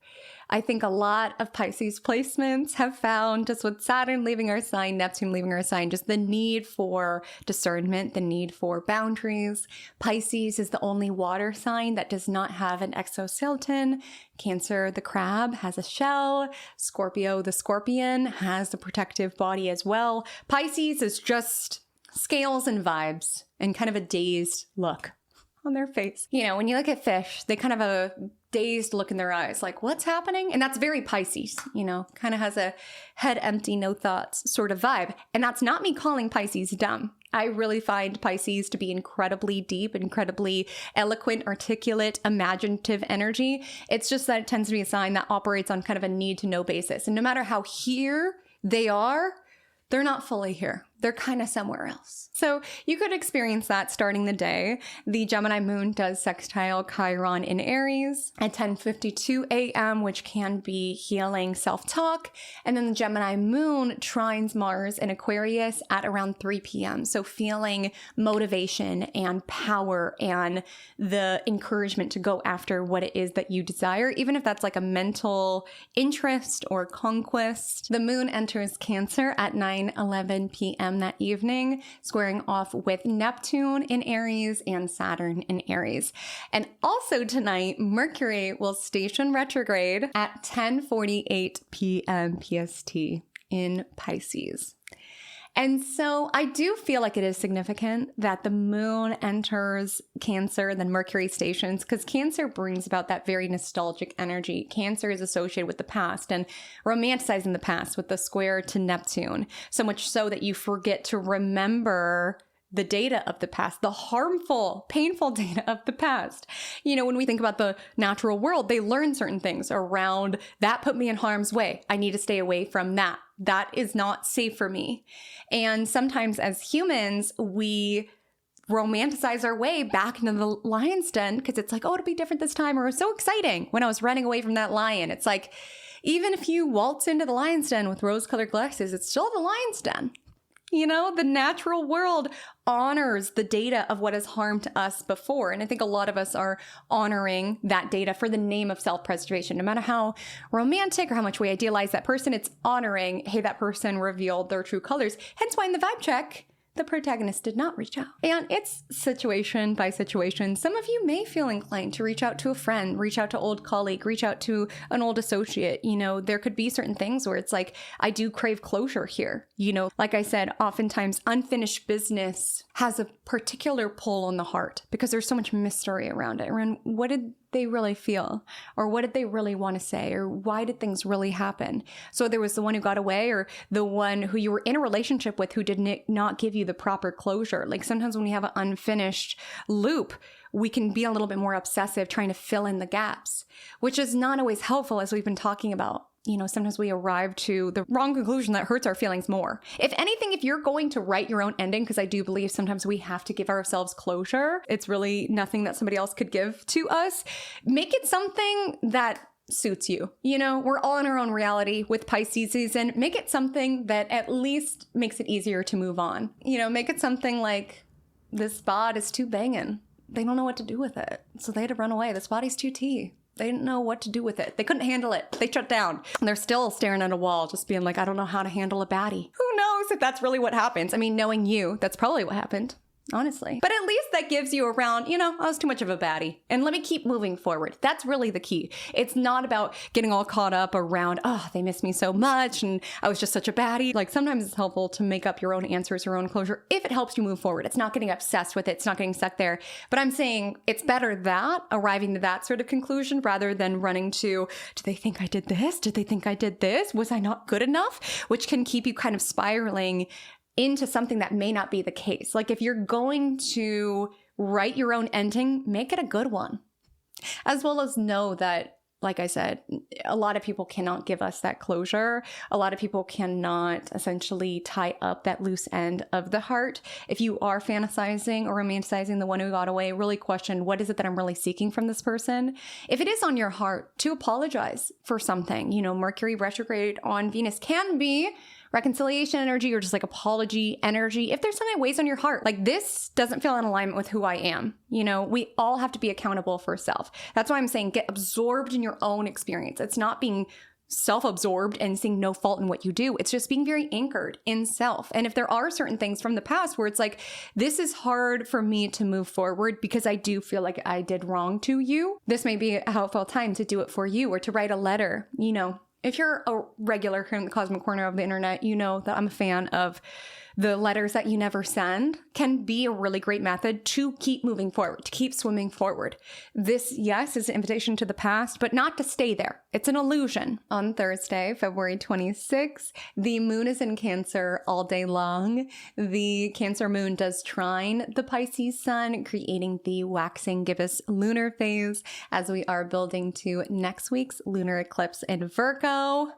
I think a lot of Pisces placements have found, just with Saturn leaving our sign, Neptune leaving our sign, just the need for discernment, the need for boundaries. Pisces is the only water sign that does not have an exoskeleton. Cancer, the crab, has a shell. Scorpio, the scorpion, has a protective body as well. Pisces is just scales and vibes and kind of a dazed look on their face. You know, when you look at fish, they kind of have a dazed look in their eyes, like, what's happening? And that's very Pisces, you know, kind of has a head empty, no thoughts sort of vibe. And that's not me calling Pisces dumb. I really find Pisces to be incredibly deep, incredibly eloquent, articulate, imaginative energy. It's just that it tends to be a sign that operates on kind of a need to know basis. And no matter how here they are, they're not fully here. They're kind of somewhere else. So you could experience that starting the day. The Gemini moon does sextile Chiron in Aries at 10:52 a.m., which can be healing self-talk. And then the Gemini moon trines Mars in Aquarius at around 3 p.m. So feeling motivation and power and the encouragement to go after what it is that you desire, even if that's like a mental interest or conquest. The moon enters Cancer at 9:11 p.m. that evening, squaring off with Neptune in Aries and Saturn in Aries. And also tonight, Mercury will station retrograde at 10:48 p.m. PST in Pisces. And so I do feel like it is significant that the moon enters Cancer, then Mercury stations, because Cancer brings about that very nostalgic energy. Cancer is associated with the past and romanticizing the past with the square to Neptune, so much so that you forget to remember the data of the past, the harmful, painful data of the past. You know, when we think about the natural world, they learn certain things around that put me in harm's way. I need to stay away from that. That is not safe for me. And sometimes as humans, we romanticize our way back into the lion's den because it's like, oh, it'll be different this time. Or it was so exciting when I was running away from that lion. It's like, even if you waltz into the lion's den with rose-colored glasses, it's still the lion's den. You know, the natural world honors the data of what has harmed us before. And I think a lot of us are honoring that data for the name of self-preservation. No matter how romantic or how much we idealize that person, it's honoring, hey, that person revealed their true colors. Hence why in the vibe check, the protagonist did not reach out. And it's situation by situation. Some of you may feel inclined to reach out to a friend, reach out to old colleague, reach out to an old associate. You know, there could be certain things where it's like, I do crave closure here. You know, like I said, oftentimes unfinished business has a particular pull on the heart because there's so much mystery around it. Around what did they really feel? Or what did they really want to say? Or why did things really happen? So there was the one who got away or the one who you were in a relationship with who did not give you the proper closure. Like sometimes when we have an unfinished loop, we can be a little bit more obsessive trying to fill in the gaps, which is not always helpful as we've been talking about. You know, sometimes we arrive to the wrong conclusion that hurts our feelings more. If anything, if you're going to write your own ending, because I do believe sometimes we have to give ourselves closure, it's really nothing that somebody else could give to us. Make it something that suits you. You know, we're all in our own reality with Pisces season. Make it something that at least makes it easier to move on. You know, make it something like, this bod is too banging. They don't know what to do with it. So they had to run away. This body's too tea. They didn't know what to do with it. They couldn't handle it. They shut down. And they're still staring at a wall, just being like, I don't know how to handle a baddie. Who knows if that's really what happens? I mean, knowing you, that's probably what happened. Honestly. But at least that gives you around, you know, I was too much of a baddie. And let me keep moving forward. That's really the key. It's not about getting all caught up around, oh, they miss me so much and I was just such a baddie. Like sometimes it's helpful to make up your own answers, your own closure, if it helps you move forward. It's not getting obsessed with it. It's not getting stuck there. But I'm saying it's better that arriving to that sort of conclusion rather than running to, do they think I did this? Did they think I did this? Was I not good enough? Which can keep you kind of spiraling into something that may not be the case. Like if you're going to write your own ending, make it a good one. As well as know that, like I said, a lot of people cannot give us that closure. A lot of people cannot essentially tie up that loose end of the heart. If you are fantasizing or romanticizing the one who got away, really question, what is it that I'm really seeking from this person? If it is on your heart to apologize for something, you know, Mercury retrograde on Venus can be reconciliation energy or just like apology energy. If there's something that weighs on your heart, like this doesn't feel in alignment with who I am. You know, we all have to be accountable for self. That's why I'm saying get absorbed in your own experience. It's not being self-absorbed and seeing no fault in what you do. It's just being very anchored in self. And if there are certain things from the past where it's like, this is hard for me to move forward because I do feel like I did wrong to you, this may be a helpful time to do it for you or to write a letter, you know. If you're a regular here in the Cosmic Corner of the internet, you know that I'm a fan of the letters that you never send can be a really great method to keep moving forward, to keep swimming forward. This, yes, is an invitation to the past, but not to stay there. It's an illusion. On Thursday, February 26th, the moon is in Cancer all day long. The Cancer moon does trine the Pisces sun, creating the waxing gibbous lunar phase as we are building to next week's lunar eclipse in Virgo.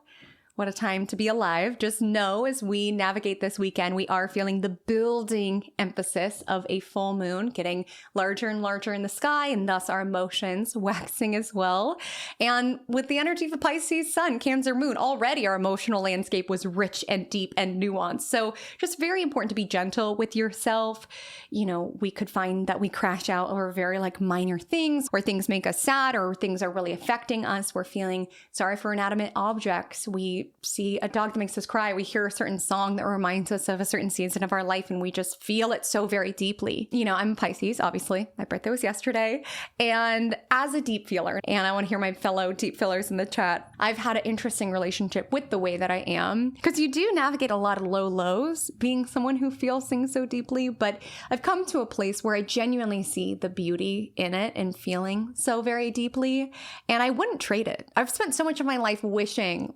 What a time to be alive. Just know as we navigate this weekend, we are feeling the building emphasis of a full moon getting larger and larger in the sky, and thus our emotions waxing as well. And with the energy of a Pisces sun, Cancer moon, already our emotional landscape was rich and deep and nuanced. So just very important to be gentle with yourself. You know, we could find that we crash out over very minor things, where things make us sad or things are really affecting us. We're feeling sorry for inanimate objects. We see a dog that makes us cry. We hear a certain song that reminds us of a certain season of our life, and we just feel it so very deeply. You know, I'm Pisces, obviously. My birthday was yesterday. And as a deep feeler, and I want to hear my fellow deep feelers in the chat, I've had an interesting relationship with the way that I am, because you do navigate a lot of low lows being someone who feels things so deeply, but I've come to a place where I genuinely see the beauty in it and feeling so very deeply, and I wouldn't trade it. I've spent so much of my life wishing,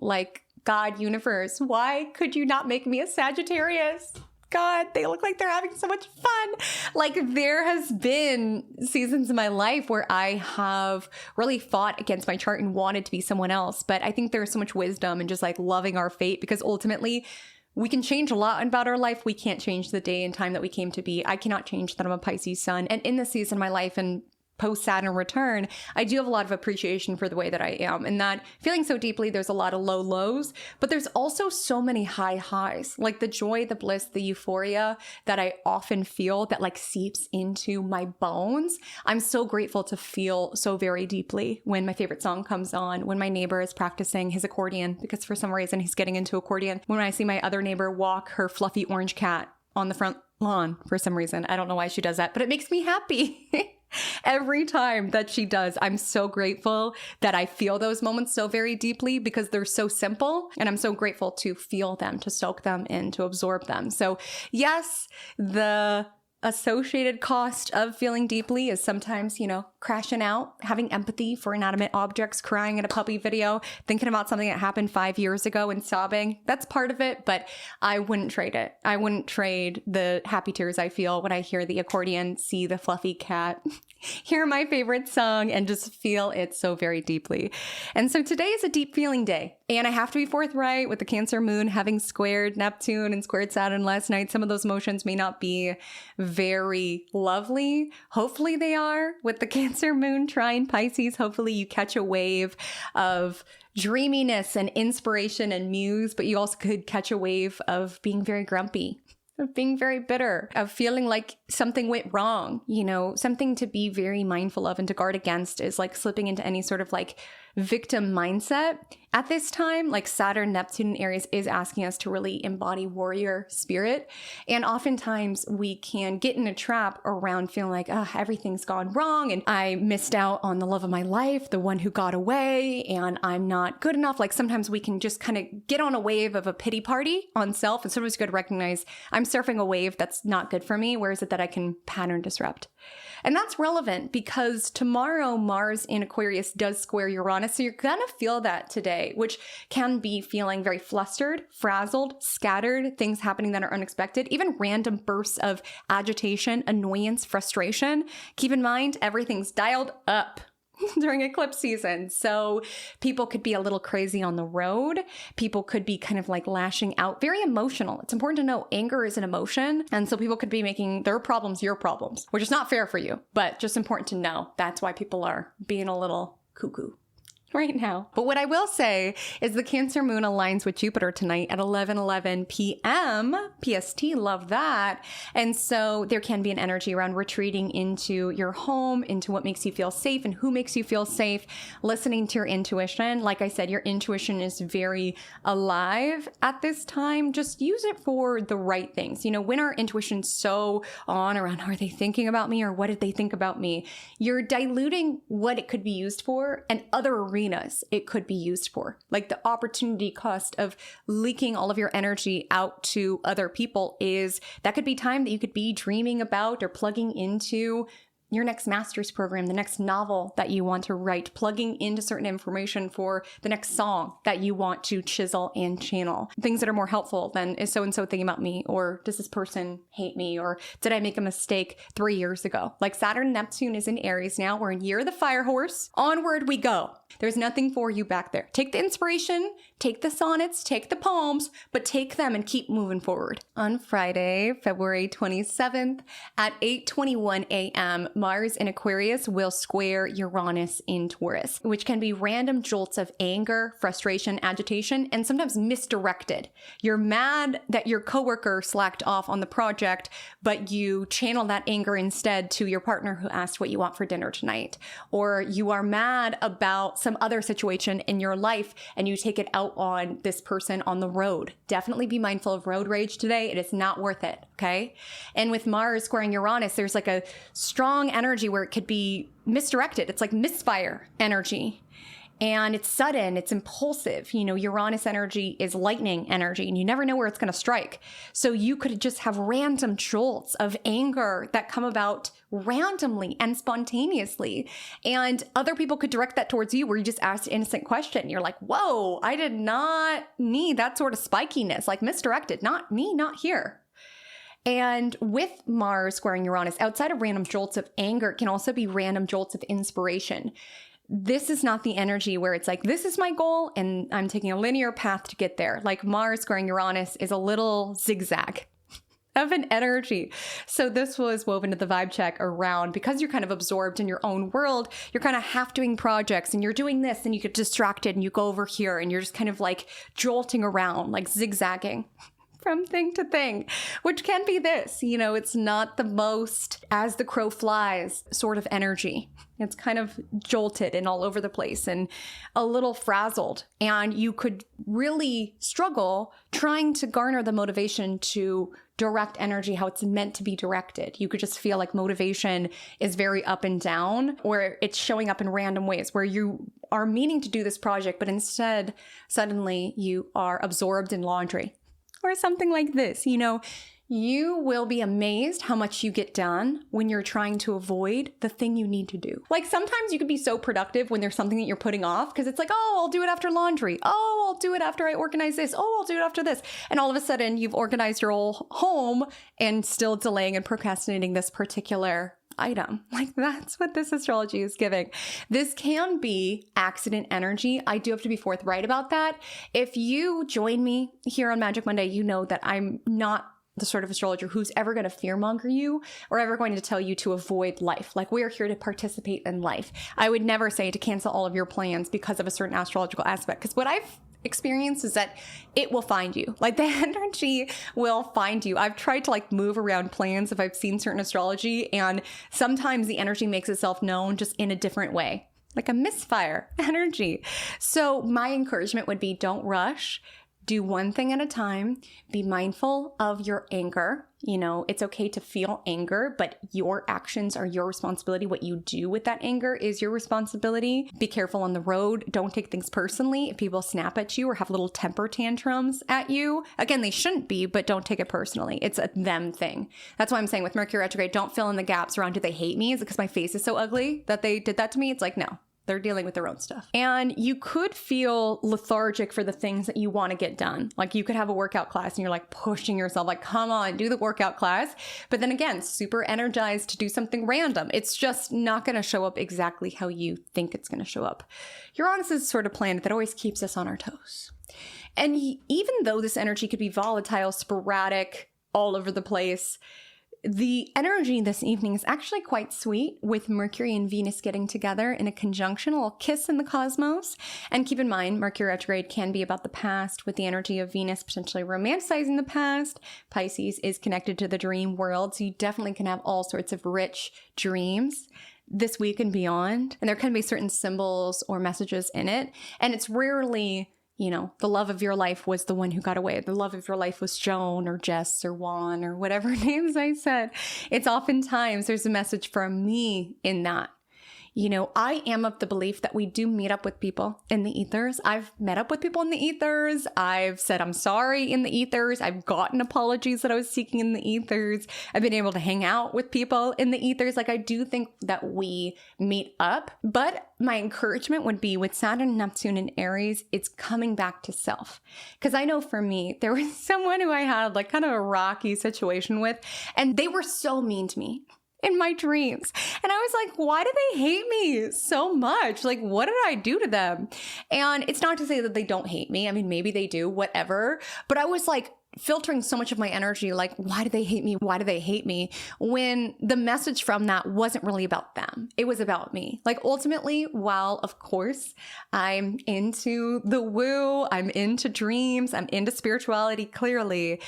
God, universe, why could you not make me a Sagittarius? God, they look like they're having so much fun. There has been seasons in my life where I have really fought against my chart and wanted to be someone else. But I think there's so much wisdom in just loving our fate, because ultimately we can change a lot about our life. We can't change the day and time that we came to be. I cannot change that I'm a Pisces sun. And in this season of my life and post-Saturn return, I do have a lot of appreciation for the way that I am, and that feeling so deeply, there's a lot of low lows, but there's also so many high highs, the joy, the bliss, the euphoria that I often feel that seeps into my bones. I'm so grateful to feel so very deeply when my favorite song comes on, when my neighbor is practicing his accordion, because for some reason he's getting into accordion, when I see my other neighbor walk her fluffy orange cat on the front lawn for some reason. I don't know why she does that, but it makes me happy. Every time that she does, I'm so grateful that I feel those moments so very deeply, because they're so simple, and I'm so grateful to feel them, to soak them in, to absorb them. So yes, the associated cost of feeling deeply is sometimes, crashing out, having empathy for inanimate objects, crying at a puppy video, thinking about something that happened 5 years ago and sobbing. That's part of it, but I wouldn't trade it. I wouldn't trade the happy tears I feel when I hear the accordion, see the fluffy cat, hear my favorite song, and just feel it so very deeply. And so today is a deep feeling day. And I have to be forthright with the Cancer moon having squared Neptune and squared Saturn last night. Some of those motions may not be very lovely. Hopefully they are with the Cancer moon trine Pisces. Hopefully you catch a wave of dreaminess and inspiration and muse, but you also could catch a wave of being very grumpy, of being very bitter, of feeling like something went wrong. Something to be very mindful of and to guard against is slipping into any sort of victim mindset. At this time, Saturn, Neptune, and Aries is asking us to really embody warrior spirit. And oftentimes we can get in a trap around feeling everything's gone wrong and I missed out on the love of my life, the one who got away, and I'm not good enough. Sometimes we can just kind of get on a wave of a pity party on self, and sometimes good to recognize I'm surfing a wave that's not good for me. Where is it that I can pattern disrupt? And that's relevant because tomorrow Mars in Aquarius does square Uranus. So you're going to feel that today, which can be feeling very flustered, frazzled, scattered, things happening that are unexpected, even random bursts of agitation, annoyance, frustration. Keep in mind, everything's dialed up during eclipse season. So people could be a little crazy on the road. People could be kind of lashing out, very emotional. It's important to know anger is an emotion. And so people could be making their problems your problems, which is not fair for you, but just important to know. That's why people are being a little cuckoo right now. But what I will say is the Cancer moon aligns with Jupiter tonight at 11:11 p.m. PST. Love that. And so there can be an energy around retreating into your home, into what makes you feel safe and who makes you feel safe, listening to your intuition. Like I said, your intuition is very alive at this time. Just use it for the right things. When our intuition's so on around, are they thinking about me or what did they think about me? You're diluting what it could be used for and other arenas it could be used for. Like the opportunity cost of leaking all of your energy out to other people is that could be time that you could be dreaming about or plugging into your next master's program, the next novel that you want to write, plugging into certain information for the next song that you want to chisel and channel. Things that are more helpful than, is so-and-so thinking about me? Or does this person hate me? Or did I make a mistake 3 years ago? Like Saturn and Neptune is in Aries now. We're in year of the fire horse. Onward we go. There's nothing for you back there. Take the inspiration, take the sonnets, take the poems, but take them and keep moving forward. On Friday, February 27th at 8:21 a.m., Mars in Aquarius will square Uranus in Taurus, which can be random jolts of anger, frustration, agitation, and sometimes misdirected. You're mad that your coworker slacked off on the project, but you channel that anger instead to your partner who asked what you want for dinner tonight. Or you are mad about some other situation in your life and you take it out on this person on the road. Definitely be mindful of road rage today. It is not worth it, okay? And with Mars squaring Uranus, there's like a strong energy where it could be misdirected. It's like misfire energy. And it's sudden, it's impulsive. You know, Uranus energy is lightning energy and you never know where it's going to strike. So you could just have random jolts of anger that come about randomly and spontaneously. And other people could direct that towards you where you just asked an innocent question. You're like, whoa, I did not need that sort of spikiness, like misdirected, not me, not here. And with Mars squaring Uranus, outside of random jolts of anger, it can also be random jolts of inspiration. This is not the energy where it's like, this is my goal and I'm taking a linear path to get there. Like Mars squaring Uranus is a little zigzag of an energy. So this was woven to the vibe check around, because you're kind of absorbed in your own world, you're kind of half doing projects and you're doing this and you get distracted and you go over here and you're just kind of like jolting around, like zigzagging from thing to thing, which can be this, you know, it's not the most as the crow flies sort of energy. It's kind of jolted and all over the place and a little frazzled. And you could really struggle trying to garner the motivation to direct energy how it's meant to be directed. You could just feel like motivation is very up and down, or it's showing up in random ways where you are meaning to do this project, but instead suddenly you are absorbed in laundry. Or something like this, you know, you will be amazed how much you get done when you're trying to avoid the thing you need to do. Like sometimes you could be so productive when there's something that you're putting off because it's like, oh, I'll do it after laundry. Oh, I'll do it after I organize this. Oh, I'll do it after this. And all of a sudden you've organized your whole home and still delaying and procrastinating this particular item. Like that's what this astrology is giving. This can be accident energy. I do have to be forthright about that. If you join me here on Magic Monday, you know that I'm not the sort of astrologer who's ever going to fearmonger you or ever going to tell you to avoid life. Like we're here to participate in life. I would never say to cancel all of your plans because of a certain astrological aspect. Because what I've experienced is that it will find you. Like the energy will find you. I've tried to like move around plans if I've seen certain astrology, and sometimes the energy makes itself known just in a different way, like a misfire energy. So my encouragement would be don't rush. Do one thing at a time. Be mindful of your anger. You know, it's okay to feel anger, but your actions are your responsibility. What you do with that anger is your responsibility. Be careful on the road. Don't take things personally. If people snap at you or have little temper tantrums at you, again, they shouldn't be, but don't take it personally. It's a them thing. That's why I'm saying with Mercury Retrograde, don't fill in the gaps around, do they hate me? Is it because my face is so ugly that they did that to me? It's like, no. They're dealing with their own stuff. And you could feel lethargic for the things that you want to get done. Like you could have a workout class and you're like pushing yourself, like, come on, do the workout class. But then again, super energized to do something random. It's just not going to show up exactly how you think it's going to show up. Uranus is the sort of planet that always keeps us on our toes. And even though this energy could be volatile, sporadic, all over the place, the energy this evening is actually quite sweet, with Mercury and Venus getting together in a conjunction, a little kiss in the cosmos. And keep in mind, Mercury retrograde can be about the past, with the energy of Venus potentially romanticizing the past. Pisces is connected to the dream world, so you definitely can have all sorts of rich dreams this week and beyond. And there can be certain symbols or messages in it. And it's rarely, you know, the love of your life was the one who got away. The love of your life was Joan or Jess or Juan or whatever names I said. It's oftentimes there's a message from me in that. I am of the belief that we do meet up with people in the ethers. I've met up with people in the ethers. I've said I'm sorry in the ethers. I've gotten apologies that I was seeking in the ethers. I've been able to hang out with people in the ethers. Like, I do think that we meet up, but my encouragement would be with Saturn and Neptune in Aries, it's coming back to self. Because I know for me, there was someone who I had like kind of a rocky situation with, and they were so mean to me in my dreams. And I was like, why do they hate me so much? Like, what did I do to them? And it's not to say that they don't hate me. I mean, maybe they do, whatever. But I was like, filtering so much of my energy, like, why do they hate me? Why do they hate me? When the message from that wasn't really about them. It was about me. Like, ultimately, while of course I'm into the woo, I'm into dreams, I'm into spirituality, clearly,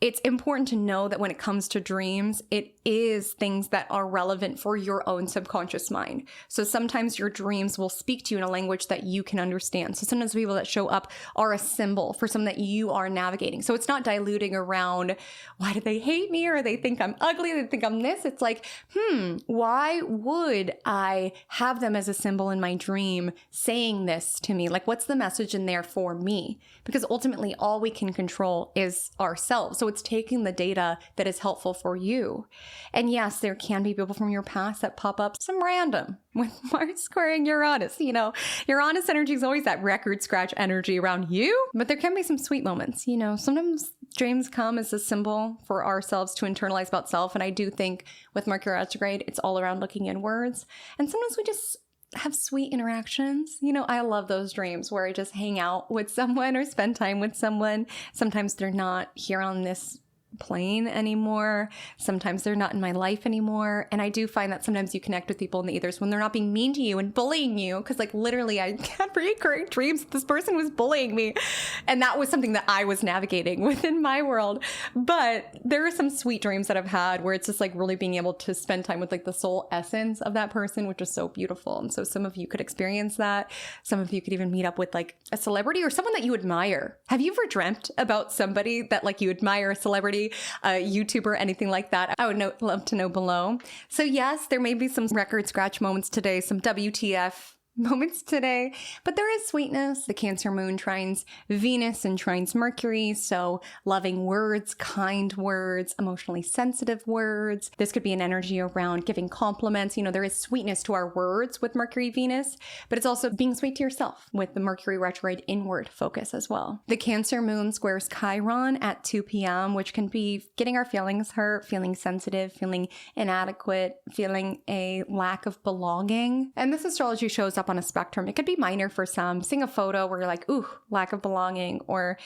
it's important to know that when it comes to dreams, it is things that are relevant for your own subconscious mind. So sometimes your dreams will speak to you in a language that you can understand. So sometimes the people that show up are a symbol for something that you are navigating. So it's not diluting around, why do they hate me? Or they think I'm ugly, they think I'm this. It's like, why would I have them as a symbol in my dream saying this to me? Like, what's the message in there for me? Because ultimately all we can control is ourselves. So it's taking the data that is helpful for you. And yes, there can be people from your past that pop up, some random, with Mars squaring Uranus. Uranus energy is always that record scratch energy around you, but there can be some sweet moments. Sometimes dreams come as a symbol for ourselves to internalize about self. And I do think with Mercury Retrograde, it's all around looking inwards. And sometimes we just have sweet interactions. I love those dreams where I just hang out with someone or spend time with someone. Sometimes they're not here on this plane anymore. Sometimes they're not in my life anymore. And I do find that sometimes you connect with people in the ethers when they're not being mean to you and bullying you. Because like literally I had recurring dreams that this person was bullying me. And that was something that I was navigating within my world. But there are some sweet dreams that I've had where it's just like really being able to spend time with like the soul essence of that person, which is so beautiful. And so some of you could experience that. Some of you could even meet up with like a celebrity or someone that you admire. Have you ever dreamt about somebody that like you admire, a celebrity, a YouTuber, anything like that? I would love to know below. So yes, there may be some record scratch moments today, some WTF moments today, but there is sweetness. The Cancer moon trines Venus and trines Mercury. So loving words, kind words, emotionally sensitive words. This could be an energy around giving compliments. There is sweetness to our words with Mercury, Venus, but it's also being sweet to yourself with the Mercury retrograde inward focus as well. The Cancer moon squares Chiron at 2 p.m., which can be getting our feelings hurt, feeling sensitive, feeling inadequate, feeling a lack of belonging. And this astrology shows up on a spectrum. It could be minor for some. Seeing a photo where you're like, ooh, lack of belonging, or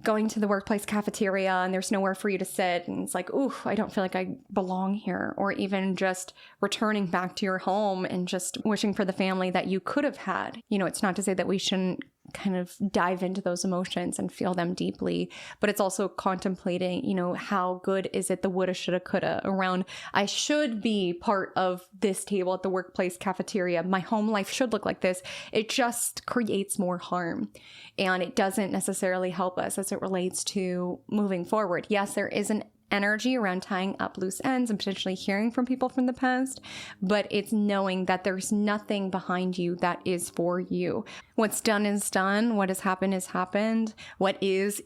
going to the workplace cafeteria and there's nowhere for you to sit and it's like, ooh, I don't feel like I belong here. Or even just returning back to your home and just wishing for the family that you could have had. It's not to say that we shouldn't kind of dive into those emotions and feel them deeply, but it's also contemplating, how good is it, the woulda, shoulda, coulda around, I should be part of this table at the workplace cafeteria. My home life should look like this. It just creates more harm and it doesn't necessarily help us as it relates to moving forward. Yes, there is an energy around tying up loose ends and potentially hearing from people from the past, but it's knowing that there's nothing behind you that is for you. What's done is done. What has happened has happened. What is.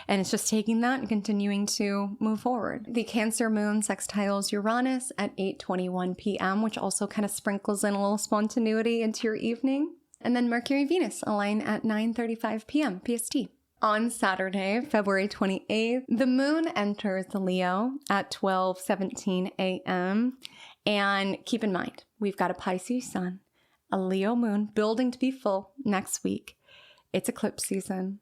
And it's just taking that and continuing to move forward. The Cancer moon sextiles Uranus at 8:21 p.m., which also kind of sprinkles in a little spontaneity into your evening. And then Mercury Venus align at 9:35 p.m. PST. On Saturday, February 28th, the moon enters the Leo at 12:17 a.m. And keep in mind, we've got a Pisces sun, a Leo moon building to be full next week. It's eclipse season.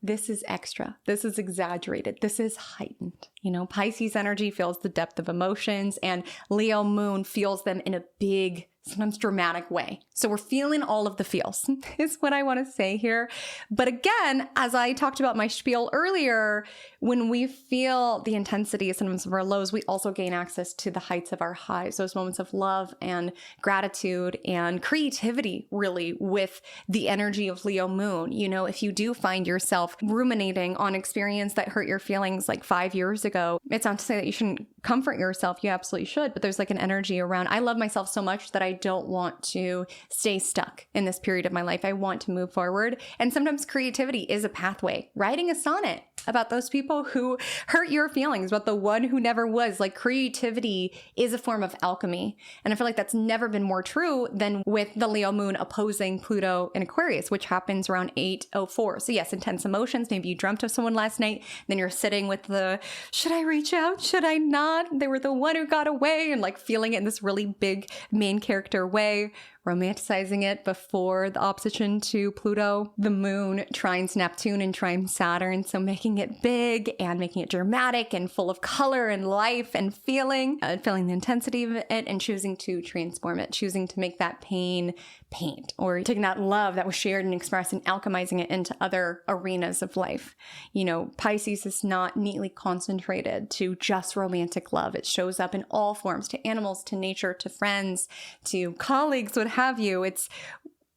This is extra. This is exaggerated. This is heightened. Pisces energy feels the depth of emotions and Leo moon feels them in a big, sometimes dramatic way. So we're feeling all of the feels is what I want to say here. But again, as I talked about my spiel earlier, when we feel the intensity sometimes of our lows, we also gain access to the heights of our highs, those moments of love and gratitude and creativity, really, with the energy of Leo moon. If you do find yourself ruminating on experience that hurt your feelings like 5 years ago, it's not to say that you shouldn't comfort yourself. You absolutely should. But there's like an energy around, I love myself so much that I don't want to stay stuck in this period of my life. I want to move forward. And sometimes creativity is a pathway. Writing a sonnet about those people who hurt your feelings, about the one who never was. Like, creativity is a form of alchemy. And I feel like that's never been more true than with the Leo moon opposing Pluto in Aquarius, which happens around 8:04. So yes, intense emotions. Maybe you dreamt of someone last night. Then you're sitting with the, should I reach out? Should I not? They were the one who got away, and like feeling it in this really big main character way. Romanticizing it before the opposition to Pluto. The moon trines Neptune and trines Saturn, so making it big and making it dramatic and full of color and life and feeling the intensity of it, and choosing to transform it, choosing to make that pain paint, or taking that love that was shared and expressed and alchemizing it into other arenas of life. You know, Pisces is not neatly concentrated to just romantic love. It shows up in all forms, to animals, to nature, to friends, to colleagues, what have you. It's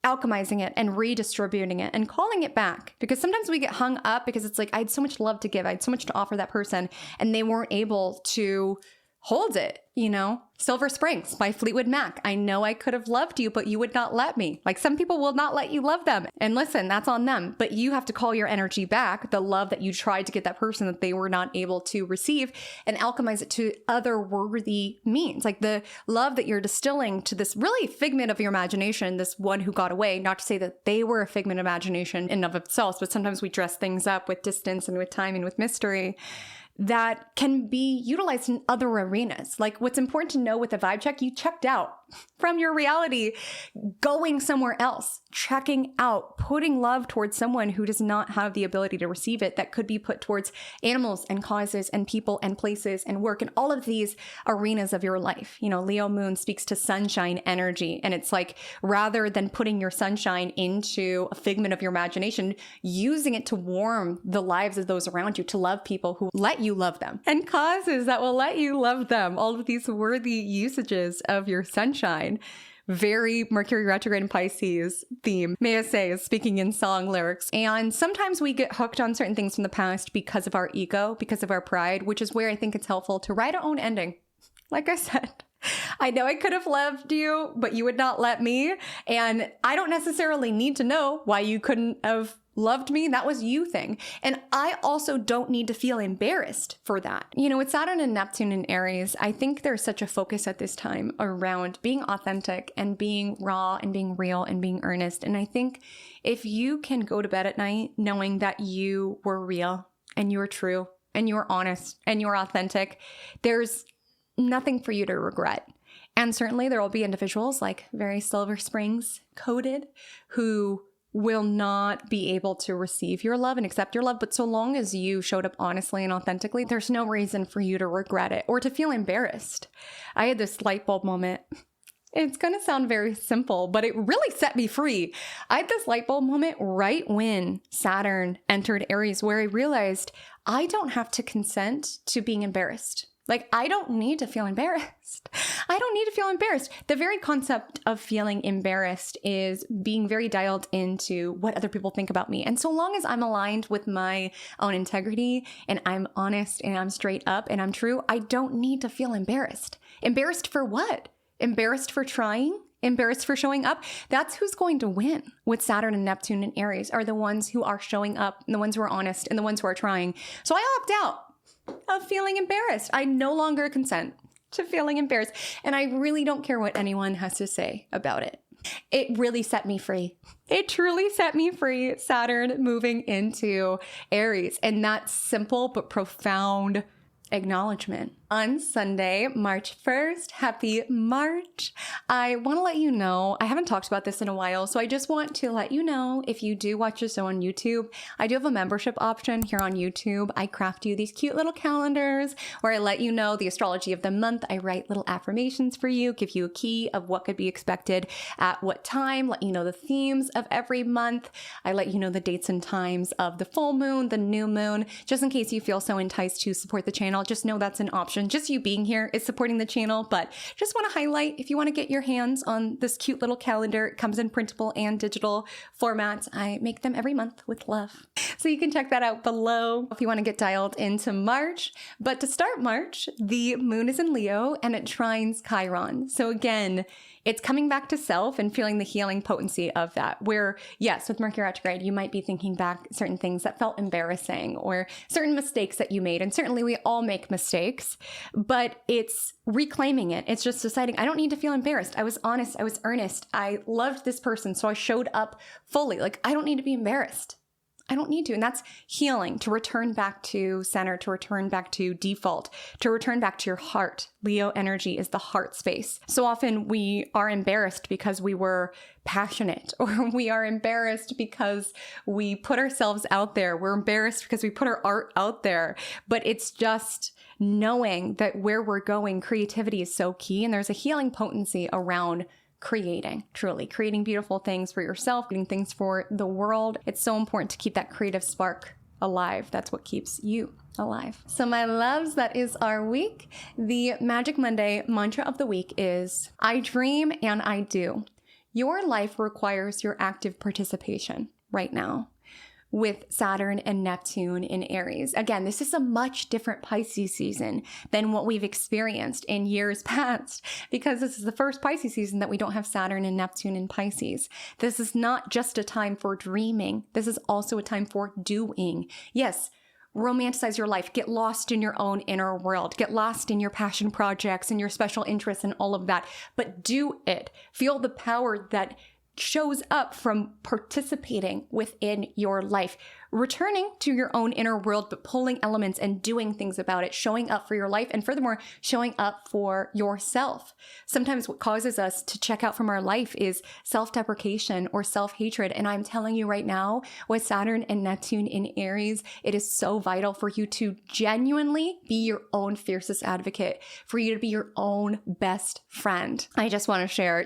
alchemizing it and redistributing it and calling it back, because sometimes we get hung up because it's like, I had so much love to give, I had so much to offer that person, and they weren't able to hold it. You know, Silver Springs by Fleetwood Mac. I know I could have loved you, but you would not let me. Like, some people will not let you love them. And listen, that's on them. But you have to call your energy back, the love that you tried to get that person that they were not able to receive, and alchemize it to other worthy means. Like the love that you're distilling to this really figment of your imagination, this one who got away, not to say that they were a figment of imagination in and of themselves, but sometimes we dress things up with distance and with time and with mystery that can be utilized in other arenas. Like, what's important to know with a vibe check, you checked out from your reality, going somewhere else, checking out, putting love towards someone who does not have the ability to receive it, that could be put towards animals and causes and people and places and work and all of these arenas of your life. You know, Leo moon speaks to sunshine energy. And it's like, rather than putting your sunshine into a figment of your imagination, using it to warm the lives of those around you, to love people who let you love them, and causes that will let you love them. All of these worthy usages of your sunshine. Very Mercury Retrograde and Pisces theme, may I say, is speaking in song lyrics. And sometimes we get hooked on certain things from the past because of our ego, because of our pride, which is where I think it's helpful to write our own ending. Like I said, I know I could have loved you, but you would not let me. And I don't necessarily need to know why you couldn't have loved me. That was you thing. And I also don't need to feel embarrassed for that. You know, with Saturn and Neptune in Aries, I think there's such a focus at this time around being authentic and being raw and being real and being earnest. And I think if you can go to bed at night knowing that you were real and you were true and you were honest and you were authentic, there's nothing for you to regret. And certainly there will be individuals like very Silver Springs coded who will not be able to receive your love and accept your love. But so long as you showed up honestly and authentically, there's no reason for you to regret it or to feel embarrassed. I had this light bulb moment. It's going to sound very simple, but it really set me free. I had this light bulb moment right when Saturn entered Aries, where I realized I don't have to consent to being embarrassed. Like, I don't need to feel embarrassed. I don't need to feel embarrassed. The very concept of feeling embarrassed is being very dialed into what other people think about me. And so long as I'm aligned with my own integrity and I'm honest and I'm straight up and I'm true, I don't need to feel embarrassed. Embarrassed for what? Embarrassed for trying? Embarrassed for showing up? That's who's going to win with Saturn and Neptune and Aries, are the ones who are showing up and the ones who are honest and the ones who are trying. So I opt out of feeling embarrassed. I no longer consent to feeling embarrassed. And I really don't care what anyone has to say about it. It really set me free. It truly set me free, Saturn moving into Aries. And that simple but profound acknowledgement. On Sunday, March 1st, happy March. I want to let you know, I haven't talked about this in a while, so I just want to let you know, if you do watch this on YouTube, I do have a membership option here on YouTube. I craft you these cute little calendars where I let you know the astrology of the month. I write little affirmations for you, give you a key of what could be expected at what time, let you know the themes of every month. I let you know the dates and times of the full moon, the new moon, just in case you feel so enticed to support the channel. Just know that's an option. Just you being here is supporting the channel, but just want to highlight, if you want to get your hands on this cute little calendar, it comes in printable and digital formats. I make them every month with love. So you can check that out below if you want to get dialed into March. But to start March, the moon is in Leo and it trines Chiron. So again, it's coming back to self and feeling the healing potency of that. Where, yes, with Mercury retrograde, you might be thinking back certain things that felt embarrassing or certain mistakes that you made. And certainly we all make mistakes, but it's reclaiming it. It's just deciding, I don't need to feel embarrassed. I was honest. I was earnest. I loved this person. So I showed up fully. Like, I don't need to be embarrassed. I don't need to. And that's healing, to return back to center, to return back to default, to return back to your heart. Leo energy is the heart space. So often we are embarrassed because we were passionate, or we are embarrassed because we put ourselves out there. We're embarrassed because we put our art out there. But it's just knowing that where we're going, creativity is so key. And there's a healing potency around creating, truly creating beautiful things for yourself, creating things for the world. It's so important to keep that creative spark alive. That's what keeps you alive. So my loves, that is our week. The Magic Monday mantra of the week is, I dream and I do. Your life requires your active participation right now. With Saturn and Neptune in Aries. Again, this is a much different Pisces season than what we've experienced in years past, because this is the first Pisces season that we don't have Saturn and Neptune in Pisces. This is not just a time for dreaming. This is also a time for doing. Yes, romanticize your life. Get lost in your own inner world. Get lost in your passion projects and your special interests and all of that. But do it. Feel the power that shows up from participating within your life, returning to your own inner world, but pulling elements and doing things about it, showing up for your life, and furthermore, showing up for yourself. Sometimes what causes us to check out from our life is self-deprecation or self-hatred. And I'm telling you right now, with Saturn and Neptune in Aries, it is so vital for you to genuinely be your own fiercest advocate, for you to be your own best friend. I just want to share,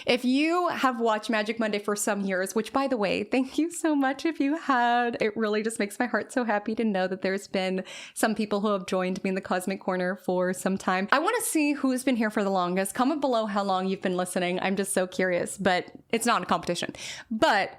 if you have watched Magic Monday for some years, which by the way, thank you so much if you had. It really just makes my heart so happy to know that there's been some people who have joined me in the Cosmic Corner for some time. I want to see who's been here for the longest. Comment below how long you've been listening. I'm just so curious, but it's not a competition. But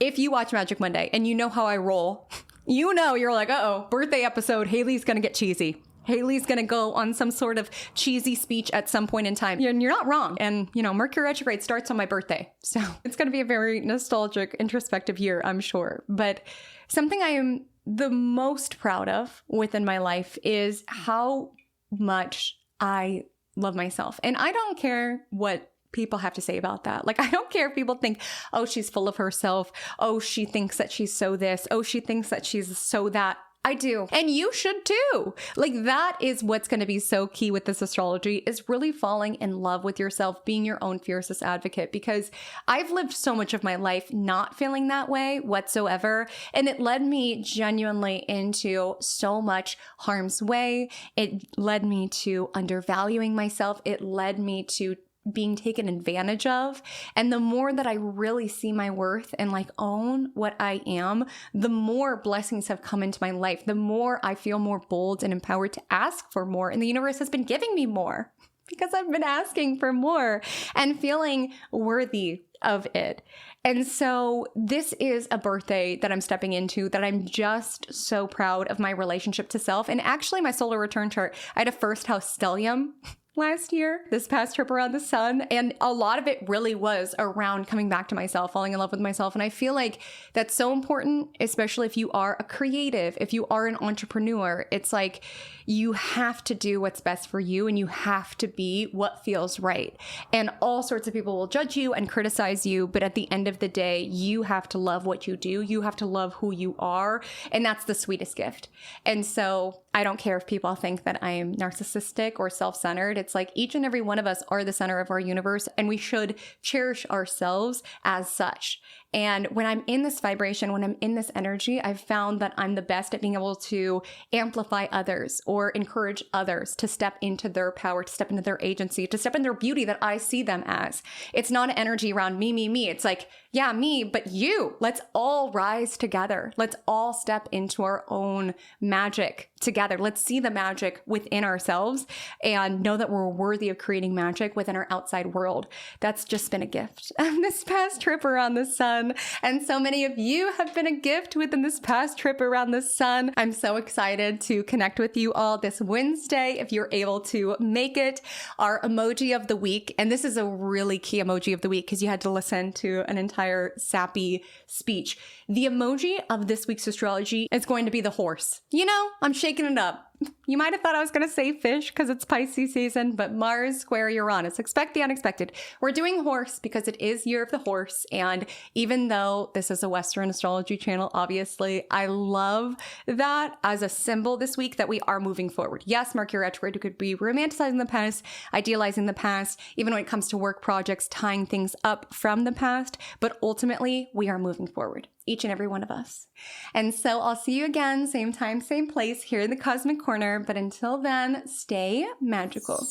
if you watch Magic Monday and you know how I roll, you're like, uh-oh, birthday episode, Haley's going to get cheesy. Haley's going to go on some sort of cheesy speech at some point in time. And you're not wrong. And, Mercury retrograde starts on my birthday. So it's going to be a very nostalgic, introspective year, I'm sure. But something I am the most proud of within my life is how much I love myself. And I don't care what people have to say about that. Like, I don't care if people think, oh, she's full of herself. Oh, she thinks that she's so this. Oh, she thinks that she's so that. I do. And you should too. Like, that is what's going to be so key with this astrology, is really falling in love with yourself, being your own fiercest advocate, because I've lived so much of my life not feeling that way whatsoever. And it led me genuinely into so much harm's way. It led me to undervaluing myself. It led me to being taken advantage of. And the more that I really see my worth and own what I am, the more blessings have come into my life, the more I feel more bold and empowered to ask for more. And the universe has been giving me more because I've been asking for more and feeling worthy of it. And so this is a birthday that I'm stepping into that I'm just so proud of my relationship to self. And actually my solar return chart, I had a first house stellium last year, this past trip around the sun. And a lot of it really was around coming back to myself, falling in love with myself. And I feel like that's so important, especially if you are a creative, if you are an entrepreneur. It's like you have to do what's best for you and you have to be what feels right. And all sorts of people will judge you and criticize you. But at the end of the day, you have to love what you do. You have to love who you are. And that's the sweetest gift. And so I don't care if people think that I am narcissistic or self-centered. It's like each and every one of us are the center of our universe, and we should cherish ourselves as such. And when I'm in this vibration, when I'm in this energy, I've found that I'm the best at being able to amplify others or encourage others to step into their power, to step into their agency, to step in their beauty that I see them as. It's not an energy around me, me, me. It's like, yeah, me, but you. Let's all rise together. Let's all step into our own magic together. Let's see the magic within ourselves and know that we're worthy of creating magic within our outside world. That's just been a gift. This past trip around the sun, sun. And so many of you have been a gift within this past trip around the sun. I'm so excited to connect with you all this Wednesday if you're able to make it. Our emoji of the week, and this is a really key emoji of the week because you had to listen to an entire sappy speech. The emoji of this week's astrology is going to be the horse. You know, I'm shaking it up. You might have thought I was going to say fish because it's Pisces season, but Mars square Uranus. Expect the unexpected. We're doing horse because it is year of the horse. And even though this is a Western astrology channel, obviously, I love that as a symbol this week that we are moving forward. Yes, Mercury Retrograde could be romanticizing the past, idealizing the past, even when it comes to work projects, tying things up from the past. But ultimately, we are moving forward. Each and every one of us. And so I'll see you again, same time, same place here in the Cosmic Corner. But until then, stay magical.